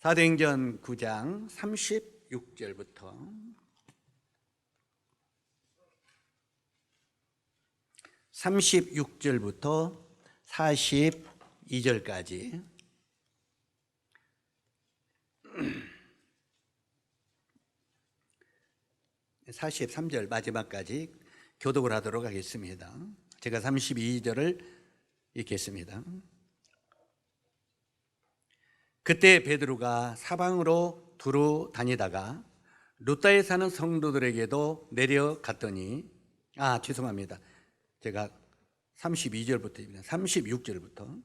사도행전 9장 36절부터 42절까지 43절 마지막까지 교독을 하도록 하겠습니다. 제가 32절을 읽겠습니다. 그때 베드로가 사방으로 두루 다니다가 루다에 사는 성도들에게도 내려갔더니 죄송합니다. 제가 32절부터입니다. 36절부터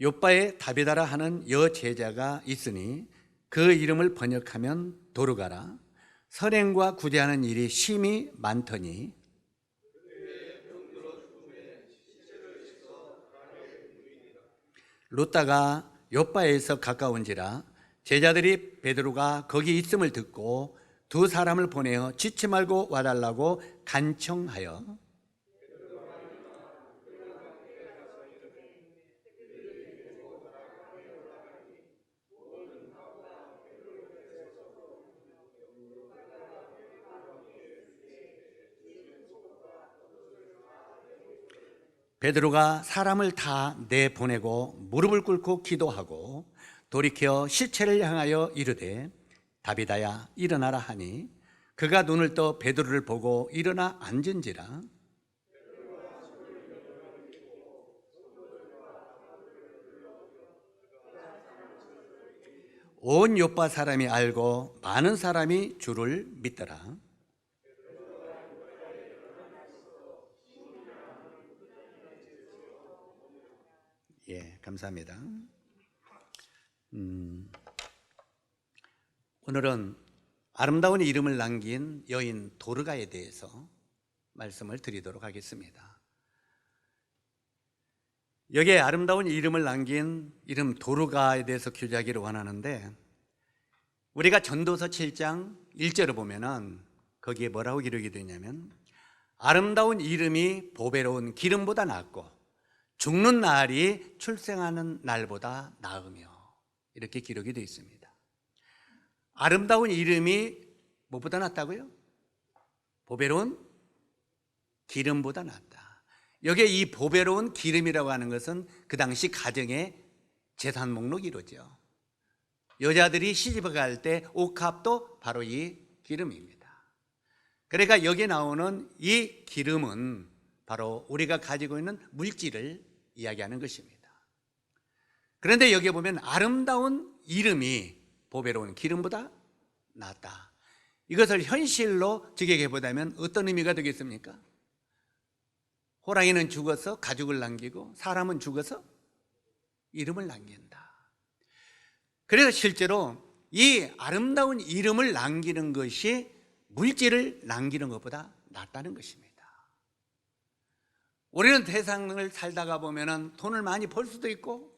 요빠에 다비다라 하는 여제자가 있으니 그 이름을 번역하면 도르가라. 선행과 구제하는 일이 심히 많더니 루다가 요빠에서 가까운지라 제자들이 베드로가 거기 있음을 듣고 두 사람을 보내어 지치 말고 와달라고 간청하여 베드로가 사람을 다 내보내고 무릎을 꿇고 기도하고 돌이켜 시체를 향하여 이르되 다비다야 일어나라 하니 그가 눈을 떠 베드로를 보고 일어나 앉은지라. 온 요빠 사람이 알고 많은 사람이 주를 믿더라. 감사합니다. 오늘은 아름다운 이름을 남긴 여인 도르가에 대해서 말씀을 드리도록 하겠습니다. 여기에 아름다운 이름을 남긴 이름 도르가에 대해서 교제하기를 원하는데, 우리가 전도서 7장 1절을 보면은 거기에 뭐라고 기록이 되냐면 아름다운 이름이 보배로운 기름보다 낫고 죽는 날이 출생하는 날보다 나으며, 이렇게 기록이 되어 있습니다. 아름다운 이름이 무엇보다 낫다고요? 보배로운 기름보다 낫다. 여기에 이 보배로운 기름이라고 하는 것은 그 당시 가정의 재산 목록이로죠. 여자들이 시집을 갈 때 옥합도 바로 이 기름입니다. 그러니까 여기에 나오는 이 기름은 바로 우리가 가지고 있는 물질을 이야기하는 것입니다. 그런데 여기에 보면 아름다운 이름이 보배로운 기름보다 낫다. 이것을 현실로 적용해 보자면 어떤 의미가 되겠습니까? 호랑이는 죽어서 가죽을 남기고 사람은 죽어서 이름을 남긴다. 그래서 실제로 이 아름다운 이름을 남기는 것이 물질을 남기는 것보다 낫다는 것입니다. 우리는 세상을 살다가 보면 돈을 많이 벌 수도 있고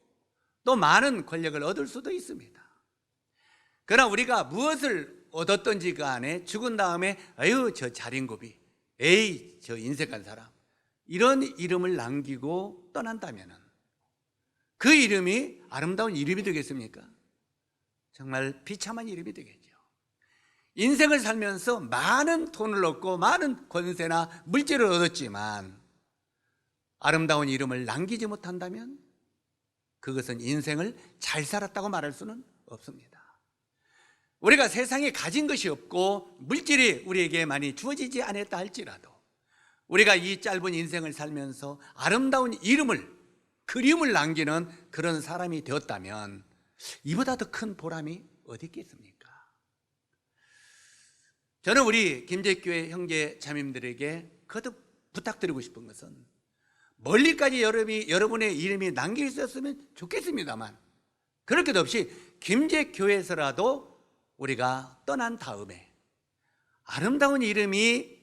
또 많은 권력을 얻을 수도 있습니다. 그러나 우리가 무엇을 얻었든지 간에 죽은 다음에 아유 저 자린고비, 에이 저 인색한 사람, 이런 이름을 남기고 떠난다면 그 이름이 아름다운 이름이 되겠습니까? 정말 비참한 이름이 되겠죠. 인생을 살면서 많은 돈을 얻고 많은 권세나 물질을 얻었지만 아름다운 이름을 남기지 못한다면 그것은 인생을 잘 살았다고 말할 수는 없습니다. 우리가 세상에 가진 것이 없고 물질이 우리에게 많이 주어지지 않았다 할지라도 우리가 이 짧은 인생을 살면서 아름다운 이름을, 그림을 남기는 그런 사람이 되었다면 이보다 더 큰 보람이 어디 있겠습니까? 저는 우리 김제교회 형제 자매님들에게 거듭 부탁드리고 싶은 것은 멀리까지 여러분의 이름이 남겨 있었으면 좋겠습니다만 그럴 것 없이 김제교회에서라도 우리가 떠난 다음에 아름다운 이름이,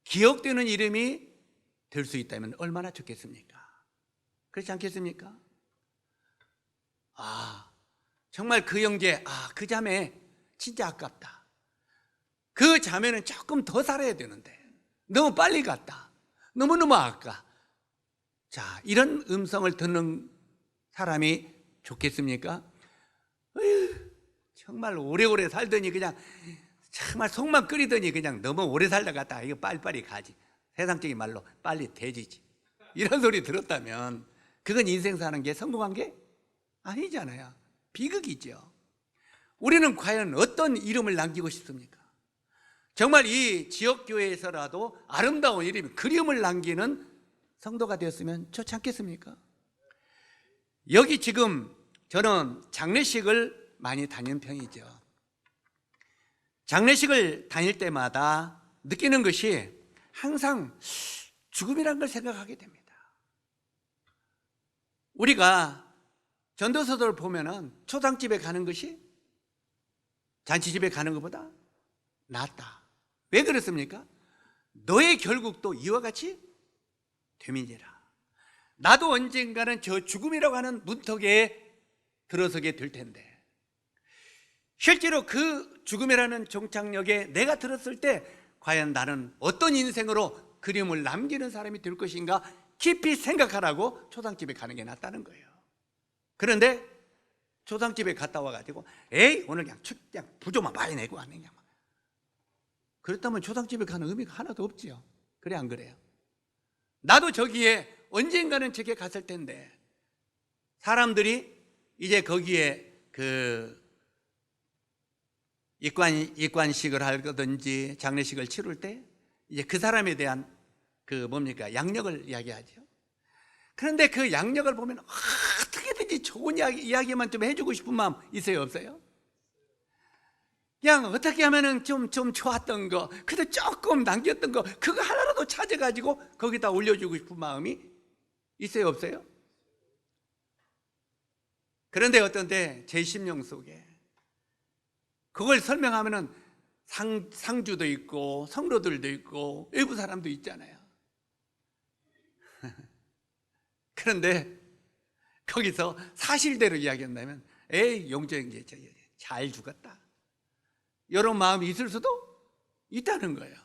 기억되는 이름이 될 수 있다면 얼마나 좋겠습니까? 그렇지 않겠습니까? 정말 그 형제, 그 자매 진짜 아깝다. 그 자매는 조금 더 살아야 되는데 너무 빨리 갔다. 너무너무 아까. 자, 이런 음성을 듣는 사람이 좋겠습니까? 정말 오래오래 살더니 그냥 정말 속만 끓이더니 그냥 너무 오래 살다 갔다 이거 빨리빨리 가지. 세상적인 말로 빨리 돼지지. 이런 소리 들었다면 그건 인생 사는 게 성공한 게 아니잖아요. 비극이죠. 우리는 과연 어떤 이름을 남기고 싶습니까? 정말 이 지역교회에서라도 아름다운 이름, 그림을 남기는 성도가 되었으면 좋지 않겠습니까? 여기 지금 저는 장례식을 많이 다니는 편이죠. 장례식을 다닐 때마다 느끼는 것이 항상 죽음이라는 걸 생각하게 됩니다. 우리가 전도서들 보면은 초상집에 가는 것이 잔치집에 가는 것보다 낫다. 왜 그렇습니까? 너의 결국도 이와 같이 되민이라. 나도 언젠가는 저 죽음이라고 하는 문턱에 들어서게 될 텐데, 실제로 그 죽음이라는 종착역에 내가 들었을 때 과연 나는 어떤 인생으로 그림을 남기는 사람이 될 것인가 깊이 생각하라고 초상집에 가는 게 낫다는 거예요. 그런데 초상집에 갔다 와가지고 에이 오늘 그냥 부조만 많이 내고 왔느냐, 그렇다면 초상집에 가는 의미가 하나도 없지요. 그래 안 그래요? 나도 저기에 언젠가는 저기에 갔을 텐데, 사람들이 이제 거기에 그 입관식을 하든지 장례식을 치를 때 이제 그 사람에 대한 그 뭡니까 양력을 이야기하죠. 그런데 그 양력을 보면 어떻게든지 좋은 이야기만 좀 해주고 싶은 마음 있어요, 없어요? 그냥 어떻게 하면은 좀 좋았던 거, 그래도 조금 남겼던 거, 그거 하나라도 찾아가지고 거기다 올려주고 싶은 마음이 있어요, 없어요? 그런데 어떤 때 제 심령 속에 그걸 설명하면은 상주도 있고 성도들도 있고 외부 사람도 있잖아요. 그런데 거기서 사실대로 이야기한다면 에이 용정이 잘 죽었다, 이런 마음이 있을 수도 있다는 거예요.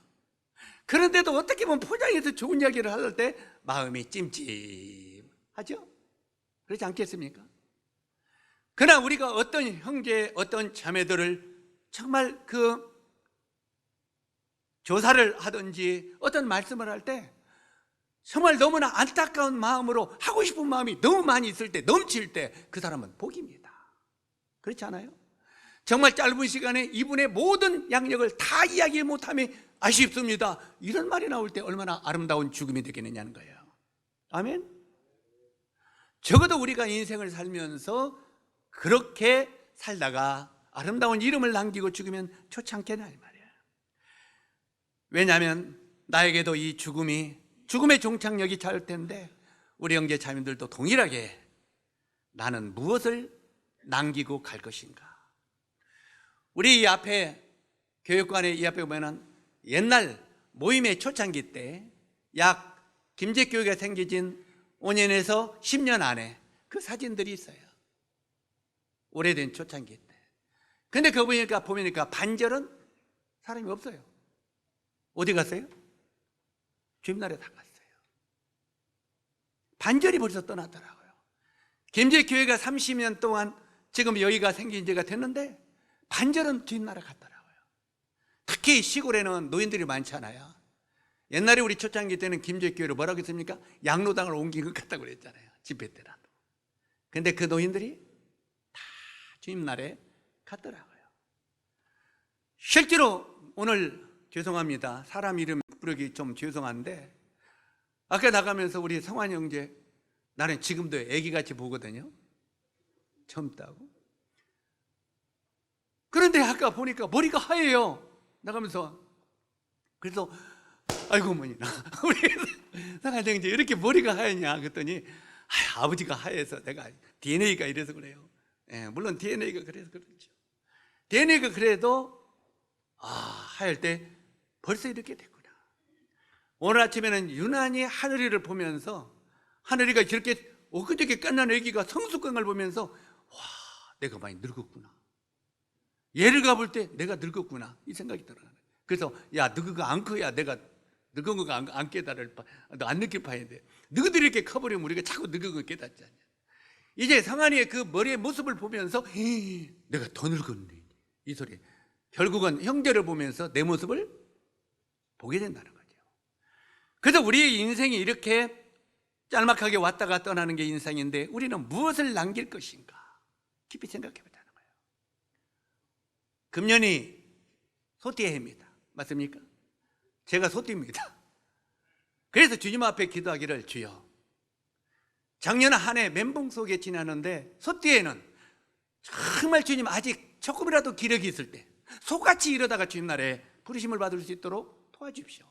그런데도 어떻게 보면 포장해서 좋은 이야기를 할 때 마음이 찜찜하죠? 그렇지 않겠습니까? 그러나 우리가 어떤 형제, 어떤 자매들을 정말 그 조사를 하든지 어떤 말씀을 할 때 정말 너무나 안타까운 마음으로 하고 싶은 마음이 너무 많이 있을 때, 넘칠 때 그 사람은 복입니다. 그렇지 않아요? 정말 짧은 시간에 이분의 모든 양력을 다 이야기 못함이 아쉽습니다, 이런 말이 나올 때 얼마나 아름다운 죽음이 되겠느냐는 거예요. 아멘? 적어도 우리가 인생을 살면서 그렇게 살다가 아름다운 이름을 남기고 죽으면 좋지 않겠냐 이 말이에요. 왜냐하면 나에게도 이 죽음의 종착역이 잘 텐데 우리 형제 자매들도 동일하게 나는 무엇을 남기고 갈 것인가. 우리 이 앞에 교육관에 이 앞에 보면은 옛날 모임의 초창기 때 약 김제교회가 생겨진 5년에서 10년 안에 그 사진들이 있어요. 오래된 초창기 때. 근데 그거 보니까 반절은 사람이 없어요. 어디 갔어요? 주임날에 다 갔어요. 반절이 벌써 떠났더라고요. 김제교회가 30년 동안 지금 여기가 생긴 지가 됐는데 반절은 주임날에 갔더라고요. 특히 시골에는 노인들이 많잖아요. 옛날에 우리 초창기 때는 김제교회를 뭐라고 했습니까? 양로당을 옮긴 것 같다고 그랬잖아요, 집회 때라도. 근데 그 노인들이 다 주임날에 갔더라고요. 실제로 오늘 죄송합니다, 사람 이름 부르기 좀 죄송한데 아까 나가면서 우리 성환이 형제 나는 지금도 애기같이 보거든요, 젊다고. 그런데 아까 보니까 머리가 하얘요, 나가면서. 그래서 아이고 어머니, 우리 성환이 형제 이렇게 머리가 하얘냐 그랬더니 아버지가 하얘서 내가 DNA가 이래서 그래요. 물론 DNA가 그래서 그렇죠. DNA가 그래도 하얄 때 벌써 이렇게 됐구나. 오늘 아침에는 유난히 하늘이를 보면서, 하늘이가 저렇게 엊그저께 끝난 애기가 성숙한 보면서 와, 내가 많이 늙었구나, 얘를 가볼 때 내가 늙었구나 이 생각이 들어요. 그래서 야, 너 그거 안 커야 내가 늙은 거가 안 깨달을 너 안 느낄 파인데 너희들이 이렇게 커버리면 우리가 자꾸 늙은 거 깨닫지 않냐. 이제 성환이의 그 머리의 모습을 보면서 내가 더 늙었네, 이 소리. 결국은 형제를 보면서 내 모습을 보게 된다는 거죠. 그래서 우리의 인생이 이렇게 짤막하게 왔다가 떠나는 게 인생인데 우리는 무엇을 남길 것인가 깊이 생각해 보자는 거예요. 금년이 소띠의 해입니다. 맞습니까? 제가 소띠입니다. 그래서 주님 앞에 기도하기를, 주여, 작년 한 해 멘붕 속에 지나는데 소띠에는 정말 주님 아직 조금이라도 기력이 있을 때 소같이 이러다가 주님 날에 부르심을 받을 수 있도록 도와주십시오.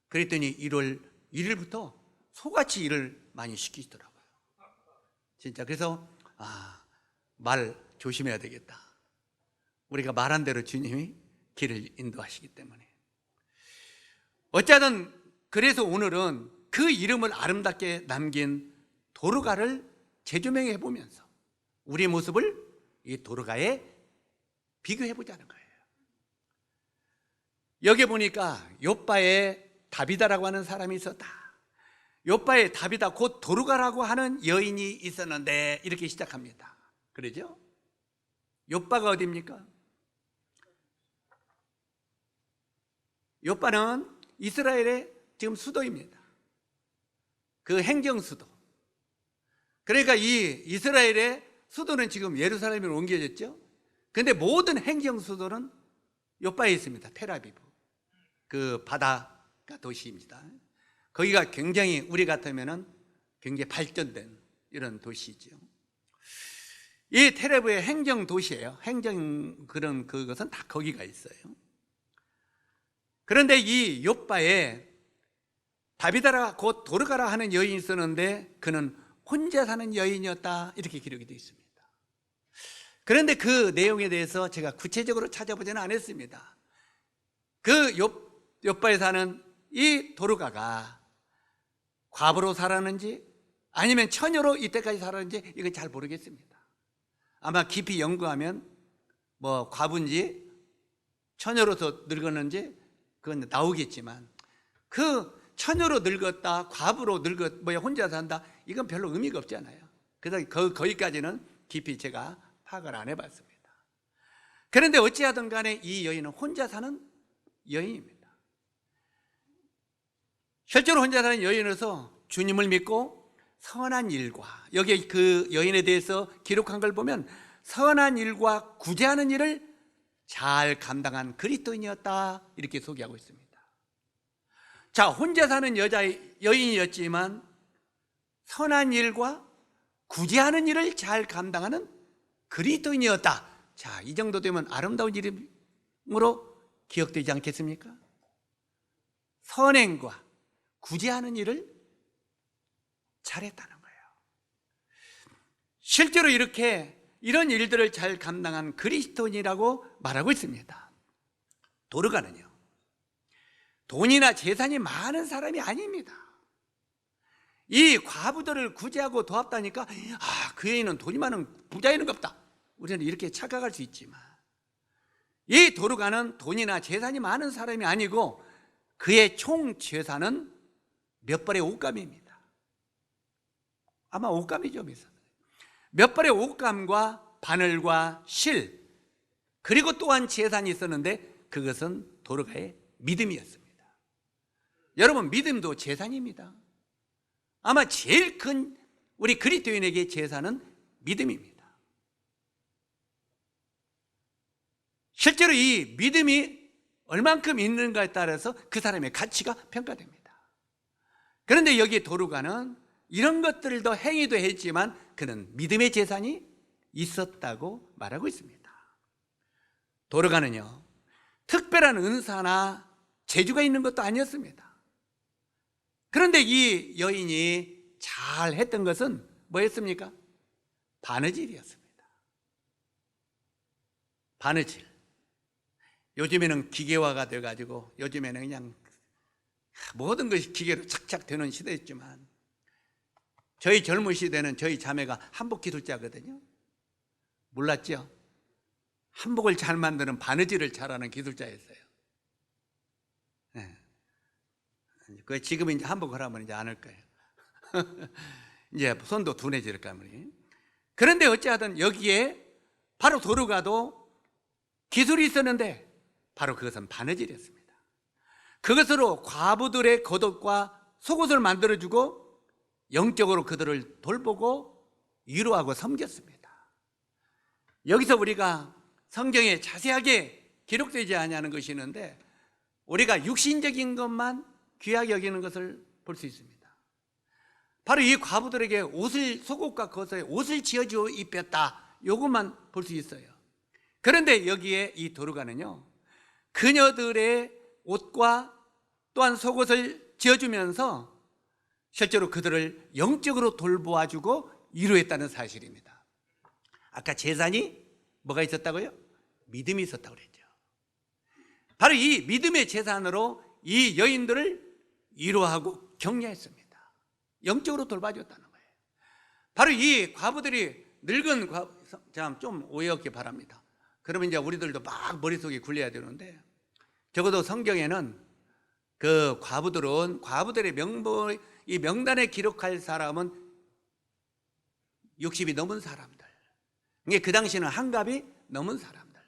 그랬더니 1월 1일부터 소같이 일을 많이 시키시더라고요. 진짜. 그래서 말 조심해야 되겠다. 우리가 말한 대로 주님이 길을 인도하시기 때문에. 어쨌든 그래서 오늘은 그 이름을 아름답게 남긴 도르가를 재조명해 보면서 우리의 모습을 이 도르가에 비교해 보자는 거예요. 여기 보니까 욥바에 다비다라고 하는 사람이 있었다. 욥바에 다비다 곧 도르가라고 하는 여인이 있었는데 이렇게 시작합니다. 그러죠? 욥바가 어디입니까? 욥바는 이스라엘의 지금 수도입니다. 그 행정 수도. 그러니까 이 이스라엘의 수도는 지금 예루살렘으로 옮겨졌죠. 그런데 모든 행정 수도는 욥바에 있습니다. 텔아비브. 그 바다가 도시입니다. 거기가 굉장히 우리 같으면은 굉장히 발전된 이런 도시죠. 이 텔아비브의 행정 도시예요. 행정 그것은 다 거기가 있어요. 그런데 이 욥바에 다비다라 곧 도르가라 하는 여인이 있었는데 그는 혼자 사는 여인이었다, 이렇게 기록이 되어 있습니다. 그런데 그 내용에 대해서 제가 구체적으로 찾아보지는 않았습니다. 그 욥바에 사는 이 도르가가 과부로 살았는지 아니면 처녀로 이때까지 살았는지 이건 잘 모르겠습니다. 아마 깊이 연구하면 뭐 과부인지 처녀로서 늙었는지 그건 나오겠지만, 그 처녀로 늙었다, 과부로 혼자 산다, 이건 별로 의미가 없잖아요. 그래서 거기까지는 깊이 제가 파악을 안 해봤습니다. 그런데 어찌하든 간에 이 여인은 혼자 사는 여인입니다. 실제로 혼자 사는 여인으로서 주님을 믿고 선한 일과, 여기 그 여인에 대해서 기록한 걸 보면 선한 일과 구제하는 일을 잘 감당한 그리스도인이었다, 이렇게 소개하고 있습니다. 자, 혼자 사는 여인이었지만 선한 일과 구제하는 일을 잘 감당하는 그리스도인이었다. 자, 이 정도 되면 아름다운 이름으로 기억되지 않겠습니까? 선행과 구제하는 일을 잘했다는 거예요. 실제로 이런 일들을 잘 감당한 그리스도인이라고 말하고 있습니다. 도르가는요, 돈이나 재산이 많은 사람이 아닙니다. 이 과부들을 구제하고 도왔다니까 그 여인은 돈이 많은 부자인가 보다, 우리는 이렇게 착각할 수 있지만, 이 도르가는 돈이나 재산이 많은 사람이 아니고 그의 총 재산은 몇 벌의 옷감입니다. 아마 옷감이 좀 있었어요. 몇 벌의 옷감과 바늘과 실, 그리고 또한 재산이 있었는데 그것은 도르가의 믿음이었습니다. 여러분, 믿음도 재산입니다. 아마 제일 큰 우리 그리스도인에게 재산은 믿음입니다. 실제로 이 믿음이 얼만큼 있는가에 따라서 그 사람의 가치가 평가됩니다. 그런데 여기 도르가는 이런 것들도 행위도 했지만 그는 믿음의 재산이 있었다고 말하고 있습니다. 도르가는요, 특별한 은사나 재주가 있는 것도 아니었습니다. 그런데 이 여인이 잘 했던 것은 뭐였습니까? 바느질이었습니다. 바느질. 요즘에는 기계화가 돼가지고 요즘에는 그냥 모든 것이 기계로 착착 되는 시대였지만, 저희 젊은 시대는 저희 자매가 한복 기술자거든요. 몰랐죠? 한복을 잘 만드는 바느질을 잘하는 기술자였어요. 네. 그 지금 이제 한복을 하면 이제 안 할 거예요. 이제 손도 둔해질 까물이. 그런데 어찌하든 여기에 바로 도르가도 기술이 있었는데 바로 그것은 바느질이었습니다. 그것으로 과부들의 겉옷과 속옷을 만들어주고 영적으로 그들을 돌보고 위로하고 섬겼습니다. 여기서 우리가 성경에 자세하게 기록되지 아니하는 것이 있는데 우리가 육신적인 것만 귀하게 여기는 것을 볼 수 있습니다. 바로 이 과부들에게 옷을, 속옷과 겉에 옷을 지어주어 입혔다, 이것만 볼 수 있어요. 그런데 여기에 이 도르가는요, 그녀들의 옷과 또한 속옷을 지어주면서 실제로 그들을 영적으로 돌보아주고 위로했다는 사실입니다. 아까 재산이 뭐가 있었다고요? 믿음이 있었다고 그랬죠. 바로 이 믿음의 재산으로 이 여인들을 위로하고 격려했습니다. 영적으로 돌봐줬다는 거예요. 바로 이 과부들이 늙은 좀 오해 없기 바랍니다. 그러면 이제 우리들도 막 머릿속에 굴려야 되는데, 적어도 성경에는 그 과부들의 이 명단에 기록할 사람은 60이 넘은 사람들, 이게 그 당시는 한갑이 넘은 사람들.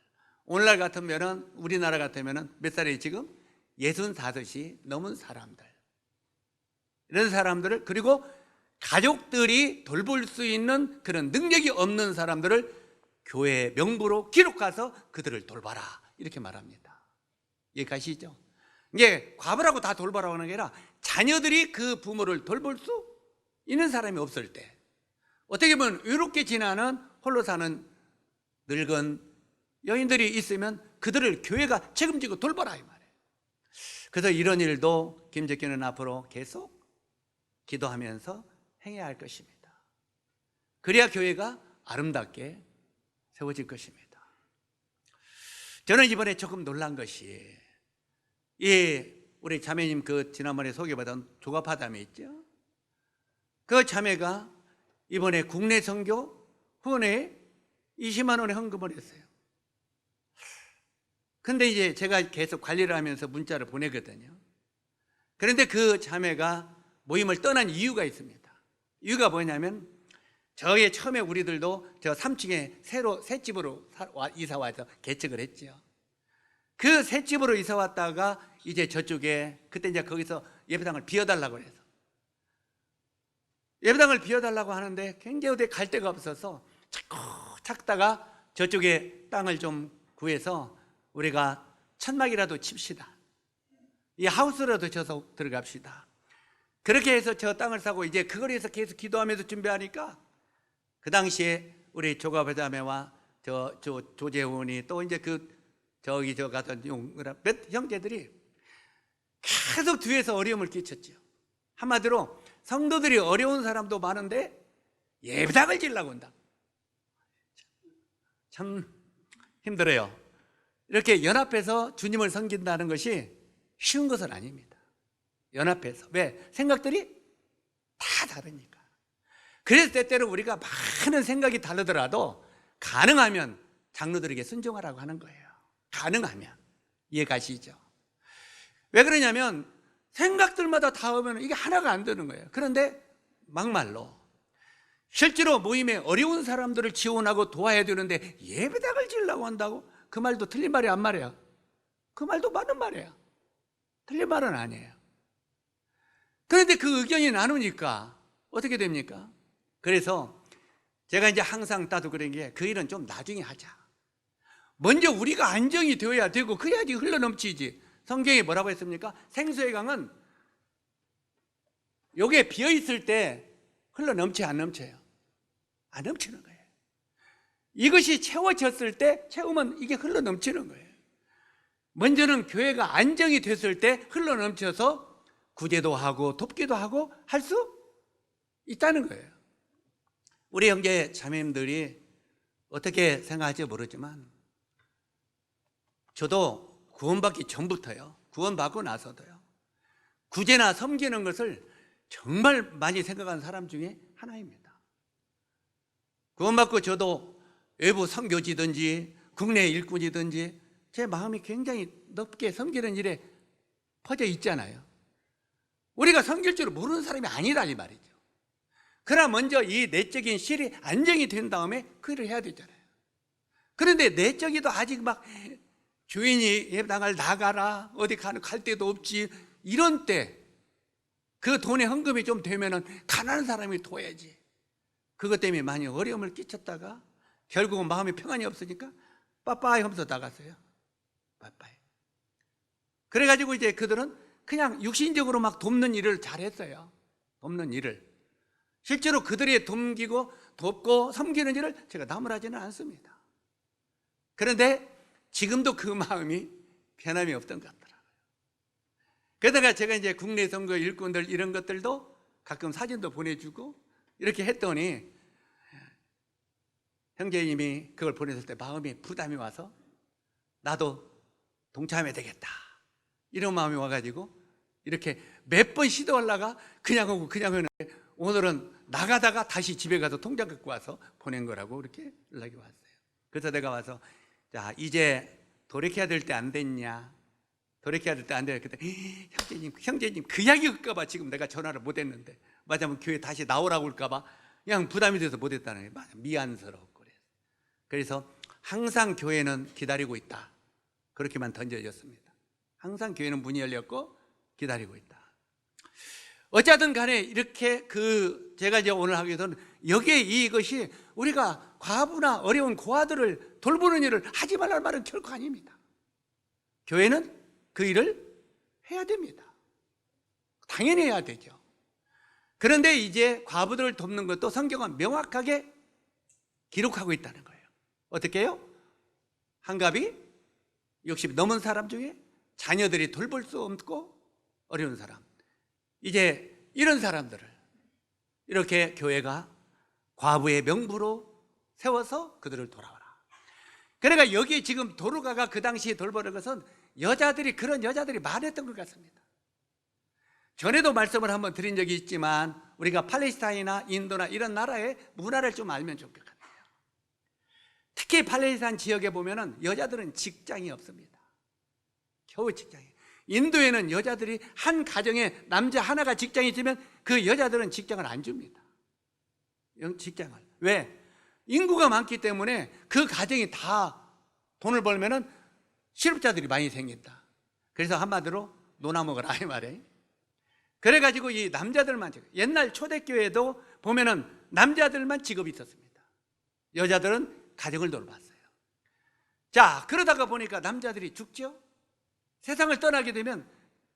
오늘날 같으면은, 우리나라 같으면은 몇 살이 지금? 65이 넘은 사람들. 이런 사람들을, 그리고 가족들이 돌볼 수 있는 그런 능력이 없는 사람들을 교회의 명부로 기록해서 그들을 돌봐라, 이렇게 말합니다. 이해가시죠? 이게 과부라고 다 돌봐라고 하는 게 아니라 자녀들이 그 부모를 돌볼 수 있는 사람이 없을 때, 어떻게 보면 외롭게 지나는 홀로 사는 늙은 여인들이 있으면 그들을 교회가 책임지고 돌봐라, 이 말이에요. 그래서 이런 일도 김재규는 앞으로 계속 기도하면서 행해야 할 것입니다. 그래야 교회가 아름답게 세워질 것입니다. 저는 이번에 조금 놀란 것이, 우리 자매님 지난번에 소개받은 조갑하담이 있죠. 그 자매가 이번에 국내 선교 후원에 20만 원의 헌금을 했어요. 근데 이제 제가 계속 관리를 하면서 문자를 보내거든요. 그런데 그 자매가 모임을 떠난 이유가 있습니다. 이유가 뭐냐면, 저희 처음에 우리들도 저 3층에 새로 새 집으로 이사 와서 개척을 했죠. 그 새 집으로 이사 왔다가 이제 저쪽에, 그때 이제 거기서 예배당을 비워달라고 해서 예배당을 비워달라고 하는데 굉장히 어디 갈 데가 없어서 자꾸 찾다가 저쪽에 땅을 좀 구해서 우리가 천막이라도 칩시다, 이 하우스라도 쳐서 들어갑시다, 그렇게 해서 저 땅을 사고 이제 그걸 위해서 계속 기도하면서 준비하니까, 그 당시에 우리 조가부자매와 조재훈이 또 이제 저 같은 몇 형제들이 계속 뒤에서 어려움을 끼쳤죠. 한마디로 성도들이 어려운 사람도 많은데 예배당을 지으려고 한다. 참 힘들어요. 이렇게 연합해서 주님을 섬긴다는 것이 쉬운 것은 아닙니다. 연합해서. 왜? 생각들이 다 다르니까. 그래서 때때로 우리가 많은 생각이 다르더라도 가능하면 장로들에게 순종하라고 하는 거예요. 가능하면. 이해가시죠? 왜 그러냐면 생각들마다 다 오면 이게 하나가 안 되는 거예요. 그런데 막말로 실제로 모임에 어려운 사람들을 지원하고 도와야 되는데 예배당을 지으려고 한다고? 그 말도 틀린 말이 안 말이야. 그 말도 맞는 말이야. 틀린 말은 아니에요. 그런데 그 의견이 나누니까 어떻게 됩니까? 그래서 제가 이제 항상 따도 그런 게, 그 일은 좀 나중에 하자. 먼저 우리가 안정이 되어야 되고 그래야지 흘러넘치지. 성경에 뭐라고 했습니까? 생수의 강은 요게 비어있을 때 흘러넘치 안 넘쳐요? 안 넘치는 거예요. 이것이 채워졌을 때, 채우면 이게 흘러넘치는 거예요. 먼저는 교회가 안정이 됐을 때 흘러넘쳐서 구제도 하고 돕기도 하고 할 수 있다는 거예요. 우리 형제 자매님들이 어떻게 생각할지 모르지만 저도 구원받기 전부터요, 구원받고 나서도요, 구제나 섬기는 것을 정말 많이 생각하는 사람 중에 하나입니다. 구원받고 저도 외부 선교지든지 국내 일꾼이든지 제 마음이 굉장히 높게 섬기는 일에 퍼져 있잖아요. 우리가 섬길 줄 모르는 사람이 아니다, 이 말이죠. 그러나 먼저 이 내적인 실이 안정이 된 다음에 그 일을 해야 되잖아요. 그런데 내적이도 아직 막 주인이 예배당을 나가라, 어디 갈 데도 없지, 이런 때 그 돈의 헌금이 좀 되면은 가난한 사람이 도와야지. 그것 때문에 많이 어려움을 끼쳤다가 결국은 마음에 평안이 없으니까 빠빠이 하면서 나갔어요. 빠빠이. 그래가지고 이제 그들은 그냥 육신적으로 막 돕는 일을 잘했어요. 돕는 일을. 실제로 그들이 돕고 섬기는 일을 제가 나무라지는 않습니다. 그런데 지금도 그 마음이 변함이 없던 것 같더라고요. 그러다가 제가 이제 국내 선거 일꾼들 이런 것들도 가끔 사진도 보내주고 이렇게 했더니 형제님이 그걸 보냈을 때 마음에 부담이 와서 나도 동참해야 되겠다, 이런 마음이 와가지고 이렇게 몇 번 시도하려가 그냥 하고 했는데 오늘은 나가다가 다시 집에 가서 통장 갖고 와서 보낸 거라고 이렇게 연락이 왔어요. 그래서 내가 와서 자, 이제 돌이켜야 될 때 안 됐냐, 돌이켜야 될 때 안 되냐. 그때 형제님 그 이야기 할까봐 지금 내가 전화를 못 했는데, 맞으면 교회 다시 나오라고 할까봐 그냥 부담이 돼서 못 했다는 거예요. 미안스럽고. 그래서 항상 교회는 기다리고 있다, 그렇게만 던져졌습니다. 항상 교회는 문이 열렸고 기다리고 있다. 어쨌든 간에 이렇게 제가 이제 오늘 하게 된 여기에 이것이 우리가 과부나 어려운 고아들을 돌보는 일을 하지 말라는 말은 결코 아닙니다. 교회는 그 일을 해야 됩니다. 당연히 해야 되죠. 그런데 이제 과부들을 돕는 것도 성경은 명확하게 기록하고 있다는 거예요. 어떻게 해요? 한갑이 60 넘은 사람 중에 자녀들이 돌볼 수 없고 어려운 사람, 이제 이런 사람들을 이렇게 교회가 과부의 명부로 세워서 그들을 돌아와라. 그러니까 여기 지금 도르가가 그 당시에 돌보는 것은 그런 여자들이 많았던 것 같습니다. 전에도 말씀을 한번 드린 적이 있지만 우리가 팔레스타인이나 인도나 이런 나라의 문화를 좀 알면 좋을 것 같아요. 특히 팔레스타인 지역에 보면은 여자들은 직장이 없습니다. 겨우 직장이. 인도에는 여자들이 한 가정에 남자 하나가 직장이 있으면 그 여자들은 직장을 안 줍니다. 직장을. 왜? 인구가 많기 때문에 그 가정이 다 돈을 벌면은 실업자들이 많이 생긴다. 그래서 한마디로 노나 먹어라 이 말이에요. 그래가지고 이 남자들만, 옛날 초대교회도 보면은 남자들만 직업이 있었습니다. 여자들은 가정을 돌봤어요. 자, 그러다가 보니까 남자들이 죽죠. 세상을 떠나게 되면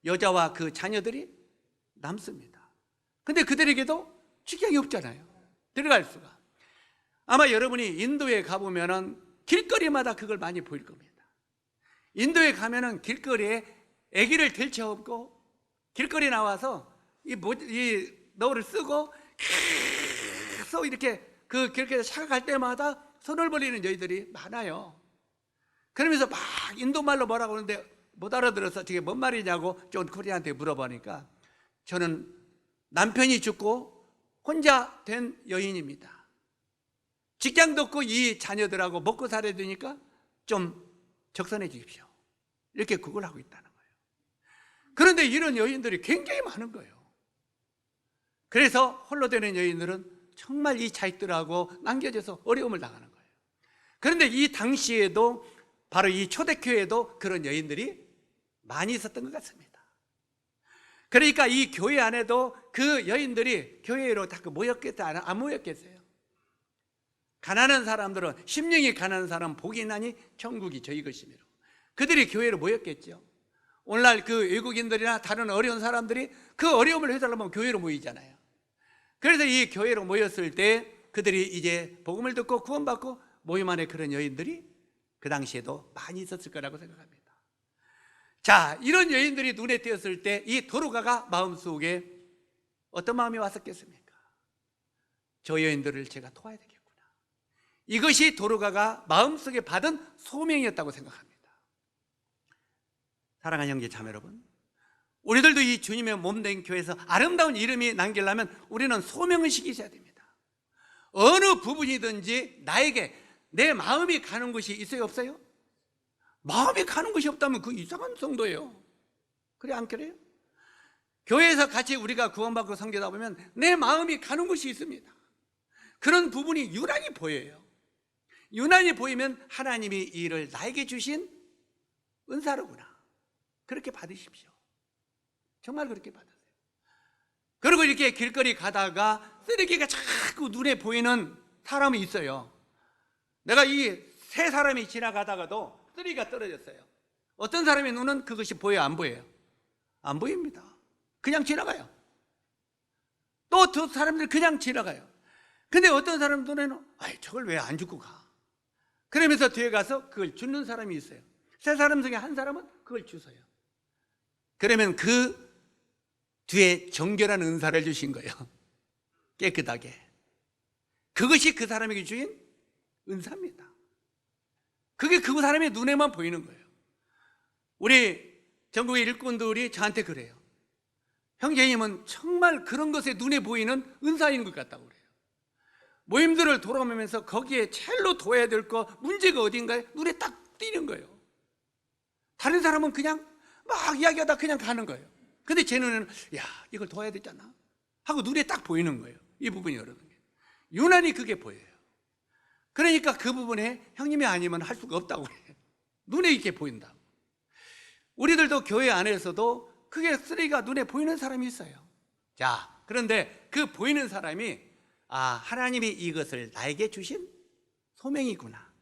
여자와 그 자녀들이 남습니다. 근데 그들에게도 직장이 없잖아요. 들어갈 수가. 아마 여러분이 인도에 가보면은 길거리마다 그걸 많이 보일 겁니다. 인도에 가면은 길거리에 아기를 들쳐업고 길거리 나와서 이 너울을 쓰고 계속 이렇게 그 길거리에 차가 갈 때마다 손을 벌리는 여인들이 많아요. 그러면서 막 인도말로 뭐라고 하는데 못 알아들어서 저게 뭔 말이냐고 존 코리한테 물어보니까 저는 남편이 죽고 혼자 된 여인입니다. 직장도 없고 이 자녀들하고 먹고 살아야 되니까 좀 적선해 주십시오. 이렇게 그걸 하고 있다는 거예요. 그런데 이런 여인들이 굉장히 많은 거예요. 그래서 홀로 되는 여인들은 정말 이 자식들하고 남겨져서 어려움을 당하는 거예요. 그런데 이 당시에도 바로 이 초대교회에도 그런 여인들이 많이 있었던 것 같습니다. 그러니까 이 교회 안에도 그 여인들이 교회로 자꾸 모였겠다, 안 모였겠어요? 가난한 사람들은, 심령이 가난한 사람은 복이 나니 천국이 저희 것이미로. 그들이 교회로 모였겠죠. 오늘날 그 외국인들이나 다른 어려운 사람들이 그 어려움을 해달라면 교회로 모이잖아요. 그래서 이 교회로 모였을 때 그들이 이제 복음을 듣고 구원받고 모임 안에 그런 여인들이 그 당시에도 많이 있었을 거라고 생각합니다. 자, 이런 여인들이 눈에 띄었을 때 이 도르가가 마음속에 어떤 마음이 왔었겠습니까? 저 여인들을 제가 도와야 되겠구나. 이것이 도르가가 마음속에 받은 소명이었다고 생각합니다. 사랑하는 형제 자매 여러분, 우리들도 이 주님의 몸된 교회에서 아름다운 이름이 남기려면 우리는 소명을 시키셔야 됩니다. 어느 부분이든지 나에게 내 마음이 가는 곳이 있어요, 없어요? 마음이 가는 것이 없다면 그 이상한 성도예요. 그래, 안 그래요? 교회에서 같이 우리가 구원받고 섬기다 보면 내 마음이 가는 곳이 있습니다. 그런 부분이 유난히 보여요. 유난히 보이면 하나님이 이 일을 나에게 주신 은사로구나. 그렇게 받으십시오. 정말 그렇게 받으세요. 그리고 이렇게 길거리 가다가 쓰레기가 자꾸 눈에 보이는 사람이 있어요. 내가 이 세 사람이 지나가다가도 쓰레기가 떨어졌어요. 어떤 사람의 눈은 그것이 보여요, 안 보여요? 안 보입니다. 그냥 지나가요. 또 두 사람들 그냥 지나가요. 근데 어떤 사람 눈에는 저걸 왜 안 주고 가? 그러면서 뒤에 가서 그걸 주는 사람이 있어요. 세 사람 중에 한 사람은 그걸 주세요. 그러면 그 뒤에 정결한 은사를 주신 거예요. 깨끗하게. 그것이 그 사람에게 주인 은사입니다. 그게 그 사람의 눈에만 보이는 거예요. 우리 전국의 일꾼들이 저한테 그래요. 형제님은 정말 그런 것에 눈에 보이는 은사인 것 같다고 그래요. 모임들을 돌아오면서 거기에 첼로 둬야 될 거 문제가 어딘가에 눈에 딱 띄는 거예요. 다른 사람은 그냥 막 이야기하다 그냥 가는 거예요. 근데 제 눈에는 이걸 둬야 되잖아 하고 눈에 딱 보이는 거예요. 이 부분이 여러분, 유난히 그게 보여요. 그러니까 그 부분에 형님이 아니면 할 수가 없다고 해요. 눈에 이렇게 보인다고. 우리들도 교회 안에서도 그게 쓰레기가 눈에 보이는 사람이 있어요. 자, 그런데 그 보이는 사람이 하나님이 이것을 나에게 주신 소명이구나,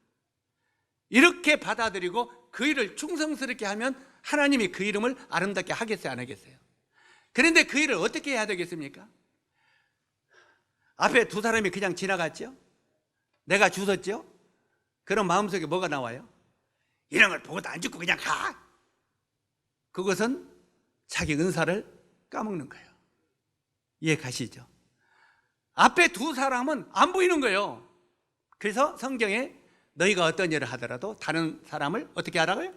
이렇게 받아들이고 그 일을 충성스럽게 하면 하나님이 그 이름을 아름답게 하겠어요, 안 하겠어요? 그런데 그 일을 어떻게 해야 되겠습니까? 앞에 두 사람이 그냥 지나갔죠? 내가 주웠죠? 그럼 마음속에 뭐가 나와요? 이런 걸 보고도 안 죽고 그냥 가. 그것은 자기 은사를 까먹는 거예요. 이해 가시죠? 앞에 두 사람은 안 보이는 거예요. 그래서 성경에 너희가 어떤 일을 하더라도 다른 사람을 어떻게 하라고요?